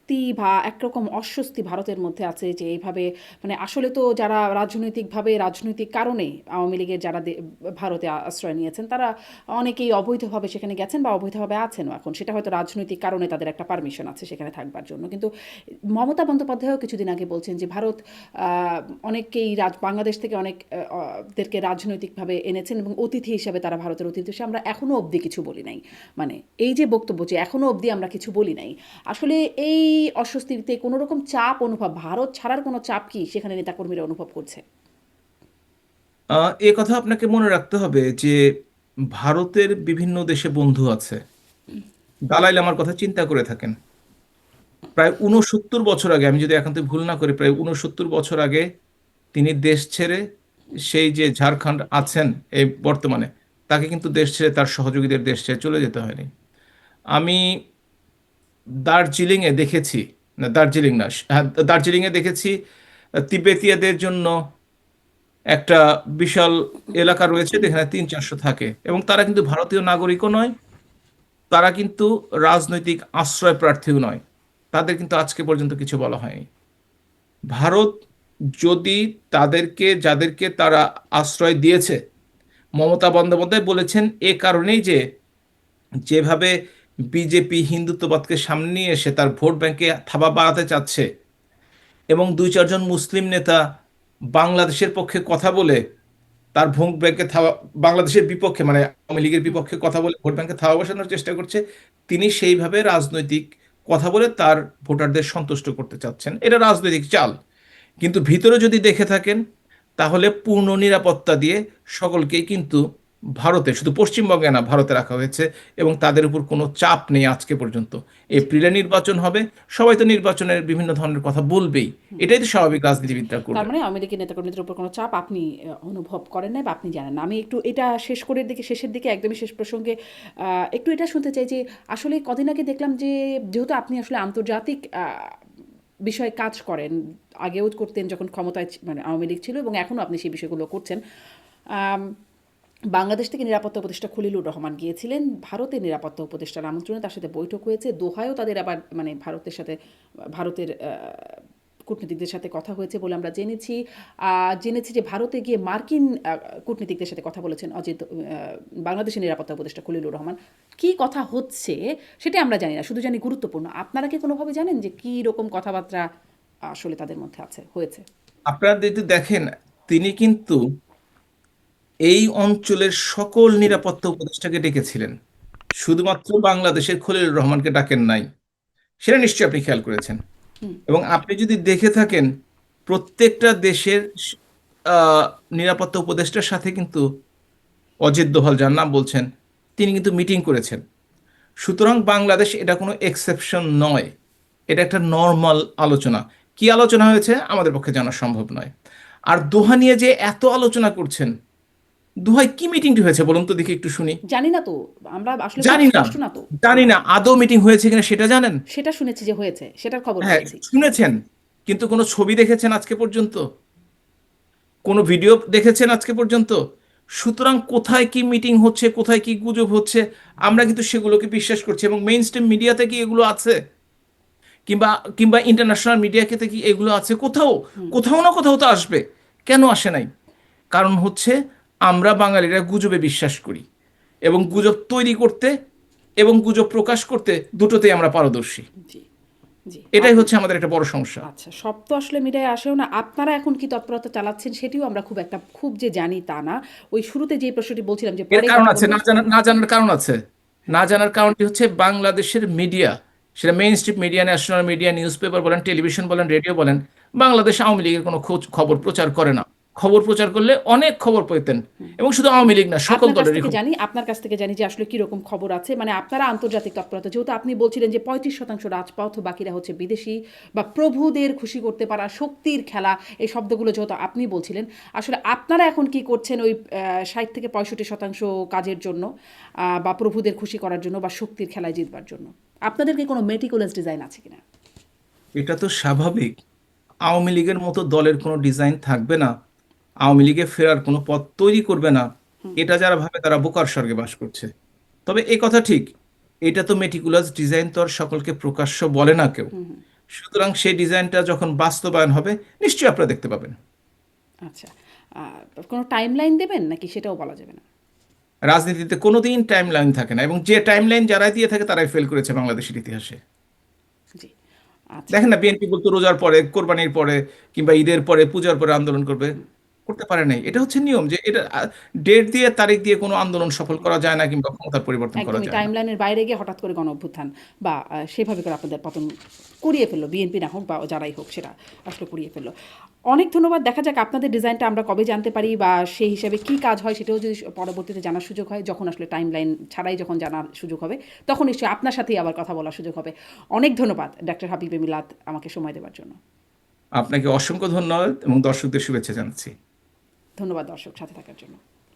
S1: শক্তি বা একরকম অস্বস্তি ভারতের মধ্যে আছে যে এইভাবে মানে আসলে তো যারা রাজনৈতিক কারণে আওয়ামী লীগের যারা ভারতে আশ্রয় নিয়েছেন তারা অনেকেই অবৈধভাবে সেখানে গেছেন বা অবৈধভাবে আছেনও এখন, সেটা হয়তো রাজনৈতিক কারণে তাদের একটা পারমিশন আছে সেখানে থাকবার জন্য। কিন্তু মমতা বন্দ্যোপাধ্যায়ও কিছুদিন আগে বলছেন যে ভারত অনেককেই বাংলাদেশ থেকে দেরকে রাজনৈতিকভাবে এনেছেন এবং অতিথি হিসাবে তারা ভারতের অতিথি হিসেবে আমরা এখনও অবধি কিছু বলি নাই। মানে এই যে বক্তব্য যে এখনও অবধি আমরা কিছু বলি নাই, আসলে এই অস্বস্তিতে কোনো রকম চাপ অনুভব, ভারত ছাড়ার কোনো চাপ কি সেখানে নেতাকর্মীরা অনুভব করছে?
S2: এ কথা আপনাকে মনে রাখতে হবে যে ভারতের বিভিন্ন দেশে বন্ধু আছে। দালাই লামার কথা চিন্তা করে থাকেন, প্রায় 69 বছর আগে, আমি যদি এখন তো ভুল না করি, প্রায় 69 বছর আগে তিনি দেশ ছেড়ে, সেই যে ঝাড়খণ্ড আছেন এই বর্তমানে, তাকে কিন্তু দেশ ছেড়ে, তার সহযোগীদের দেশ ছেড়ে চলে যেতে হয়নি। আমি দার্জিলিংয়ে দেখেছি, না দার্জিলিং না, হ্যাঁ দার্জিলিংয়ে দেখেছি তিবেতিয়াদের জন্য একটা বিশাল এলাকা রয়েছে যেখানে 300-400 থাকে, এবং তারা কিন্তু ভারতীয় নাগরিকও নয়, তারা কিন্তু রাজনৈতিক আশ্রয় প্রার্থীও নয়, তাদের কিন্তু আজকে পর্যন্ত কিছু বলা হয়নি। ভারত যদি যাদেরকে তারা আশ্রয় দিয়েছে, মমতা বন্দ্যোপাধ্যায় বলেছেন এ কারণেই যে যেভাবে বিজেপি হিন্দুত্ববাদকে সামনে নিয়ে এসে তার ভোট ব্যাংকে থাবা বাড়াতে চাচ্ছে, এবং 2-4 জন মুসলিম নেতা বাংলাদেশের পক্ষে কথা বলে তার ভোট ব্যাংকে থাবা, বাংলাদেশের বিপক্ষে মানে আওয়ামী লীগের বিপক্ষে কথা বলে ভোট ব্যাংকে থাবা বসানোর চেষ্টা করছে, তিনি সেইভাবে রাজনৈতিক কথা বলে তার ভোটারদের সন্তুষ্ট করতে চাচ্ছেন। এটা রাজনৈতিক চাল। কিন্তু ভিতরে যদি দেখে থাকেন, তাহলে পূর্ণ নিরাপত্তা দিয়ে সকলকেই কিন্তু ভারতে, শুধু পশ্চিমবঙ্গে না, ভারতে রাখা হয়েছে, এবং তাদের উপর কোনো চাপ নেই আজকে পর্যন্ত। এপ্রিলে নির্বাচন হবে, সবাই তো নির্বাচনের বিভিন্ন ধরনের কথা বলবেই, এটাই তো স্বাভাবিক রাজনীতিবিদরা
S1: তার
S2: করবে।
S1: মানে আওয়ামী লীগের নেতাকর্মীদের উপর কোনো চাপ আপনি অনুভব করেন নাই বা আপনি জানেন না। আমি একটু এটা শেষের দিকে একদমই শেষ প্রসঙ্গে একটু এটা শুনতে চাই যে আসলে কদিন আগে দেখলাম যে যেহেতু আপনি আসলে আন্তর্জাতিক বিষয়ে কাজ করেন, আগেও করতেন যখন ক্ষমতায় মানে আওয়ামী লীগ ছিল এবং এখনও আপনি সেই বিষয়গুলো করছেন। আম, বাংলাদেশ থেকে নিরাপত্তা উপদেষ্টা খলিলুর রহমান গিয়েছিলেন ভারতের নিরাপত্তা উপদেষ্টার আমন্ত্রণে, তার সাথে বৈঠক হয়েছে। দোহায়ও তাদের আবার মানে ভারতের কূটনীতিকদের সাথে কথা হয়েছে বলে আমরা জেনেছি যে ভারতে গিয়ে মার্কিন কূটনীতিকদের সাথে কথা বলেছেন বাংলাদেশের নিরাপত্তা উপদেষ্টা খলিলুর রহমান। কি কথা হচ্ছে সেটা আমরা জানি না, শুধু জানি গুরুত্বপূর্ণ। আপনারা কি কোনোভাবে জানেন যে কী রকম কথাবার্তা আসলে তাদের মধ্যে হয়েছে?
S2: আপনারা যদি দেখেন, তিনি কিন্তু এই অঞ্চলের সকল নিরাপত্তা উপদেষ্টাকে ডেকেছিলেন, শুধুমাত্র বাংলাদেশের খলিলুর রহমানকে ডাকেন নাই। সেটা নিশ্চয়ই আপনি খেয়াল করেছেন। এবং আপনি যদি দেখে থাকেন, প্রত্যেকটা দেশের আহ, নিরাপত্তা উপদেষ্টার সাথে কিন্তু অজিত দোভাল, যার নাম বলছেন, তিনি কিন্তু মিটিং করেছেন। সুতরাং বাংলাদেশ এটা কোনো এক্সেপশন নয়, এটা একটা নর্মাল আলোচনা। কি আলোচনা হয়েছে আমাদের পক্ষে জানা সম্ভব নয়। আর দোহা নিয়ে যে এত আলোচনা করছেন, দোহায় কি মিটিংটি হয়েছে বলুন তো দেখি, একটু শুনি।
S1: জানি না তো, আমরা আসলে খুব
S2: জানি না,
S1: স্পষ্ট না তো।
S2: জানি না আদৌ মিটিং হয়েছে কিনা সেটা জানেন?
S1: সেটা শুনেছি যে হয়েছে, সেটার খবর
S2: হ্যাঁ,
S1: পেয়েছি।
S2: শুনেছেন, কিন্তু কোনো ছবি দেখেছেন আজকে পর্যন্ত? কোনো ভিডিও দেখেছেন আজকে পর্যন্ত? সুতরাং কোথায় কি মিটিং হচ্ছে, কোথায় কি গুজব হচ্ছে, আমরা কিন্তু সেগুলোকে বিশ্বাস করছি। এবং মেইন স্ট্রিম মিডিয়াতে কি এগুলো আছে? কিংবা কিংবা ইন্টারন্যাশনাল মিডিয়াতে কি এগুলো আছে? কোথাও কোথাও না কোথাও তো আসবে। কেন আসে নাই? কারণ হচ্ছে আমরা বাঙালিরা গুজবে বিশ্বাস করি, এবং গুজব তৈরি করতে এবং গুজব প্রকাশ করতে দুটোতেই আমরা পারদর্শী।
S1: জি, জি।
S2: এটাই হচ্ছে আমাদের একটা বড় সমস্যা।
S1: আচ্ছা, সব তো আসলে মিডিয়ায় আসেও না। আপনারা এখন কি তৎপরতা চালাচ্ছেন সেটিও আমরা খুব যে জানি তা না। ওই শুরুতে যেই প্রশ্নটি বলছিলাম যে
S2: এর
S1: পরে
S2: কারণ
S1: কথা
S2: আছে,
S1: বলব।
S2: না জানার কারণ আছে। না জানার কারণটি হচ্ছে বাংলাদেশের মিডিয়া, সেটা main stream media, national media, news paper বলেন, টেলিভিশন বলেন, রেডিও বলেন, বাংলাদেশ আওয়ামী লীগের কোনো খবর প্রচার করে না। খবর প্রচার করলে অনেক খবর পেতেন, এবং শুধু আওয়ামী লীগ না, সকল দলেরই খবর।
S1: আপনার কাছ থেকে জানি যে আসলে কিরকম খবর আছে। মানে আপনারা আন্তর্জাতিক তৎপরতা, যেহেতু আপনি বলছিলেন যে 35% রাজপথ, বাকিরা হচ্ছে বিদেশি বা প্রভুদের খুশি করতে পারা শক্তির খেলা, এই শব্দগুলো যেহেতু আপনি বলছিলেন, আসলে আপনারা এখন কি করছেন ওই 60 থেকে 65% কাজের জন্য, বা প্রভুদের খুশি করার জন্য বা শক্তির খেলায় জিতবার জন্য? আপনাদের কি কোনো মেটিকুলাস ডিজাইন আছে কিনা?
S2: এটা তো স্বাভাবিক। আওয়ামী লীগের মতো দলের কোনো ডিজাইন থাকবে না, আওয়ামী লীগে ফেরার কোনো পথ তৈরি করবে না, এটা যারা ভাবে তারা বোকার স্বর্গে বাস করছে। তবে এই কথা ঠিক, এটা তো মেটিকুলাস ডিজাইন তো আর সকলকে প্রকাশ্য বলে না কেউ। সুতরাং সেই ডিজাইনটা যখন বাস্তবায়ন হবে নিশ্চয়ই আপনারা দেখতে পাবেন।
S1: আচ্ছা, কোনো টাইমলাইন দেবেন নাকি সেটাও বলা যাবে না?
S2: রাজনীতিতে কোনোদিন টাইম লাইন থাকে না, এবং যে টাইম লাইন যারাই দিয়ে থাকে তারাই ফেল করেছে বাংলাদেশের ইতিহাসে।
S1: জি। আচ্ছা।
S2: দেখেন না, বিএনপি বলতো রোজার পরে, কোরবানির পরে, কিংবা ঈদের পরে, পূজার পরে আন্দোলন করবে, করতে পারে নাই। এটা হচ্ছে নিয়ম, যে এটা ডেট দিয়ে, তারিখ দিয়ে কোনো আন্দোলন সফল করা যায় না, কিংবা ক্ষমতার পরিবর্তন করা
S1: একদমই
S2: যায় না।
S1: টাইমলাইনের বাইরে গিয়ে হঠাৎ করে গণ অভ্যুত্থান বা সেভাবে করে আপনাদের পতন করিয়ে ফেললো, বিএনপি না হোক বা যারাই হোক সেটা আসলে করিয়ে ফেললো। অনেক ধন্যবাদ। দেখা যাক আপনাদের ডিজাইনটা আমরা কবে জানতে পারি, বা সেই হিসাবে কী কাজ হয় সেটাও যদি পরবর্তীতে জানার সুযোগ হয়, যখন আসলে টাইমলাইন ছাড়াই যখন জানার সুযোগ হবে, তখন নিশ্চয়ই আপনার সাথেই আবার কথা বলার সুযোগ হবে। অনেক ধন্যবাদ ডাক্তার হাবিবে মিলাত আমাকে সময় দেওয়ার জন্য।
S2: আপনাকে অসংখ্য ধন্যবাদ এবং দর্শকদের শুভেচ্ছা জানাচ্ছি।
S1: ধন্যবাদ দর্শক সাথে থাকার জন্য।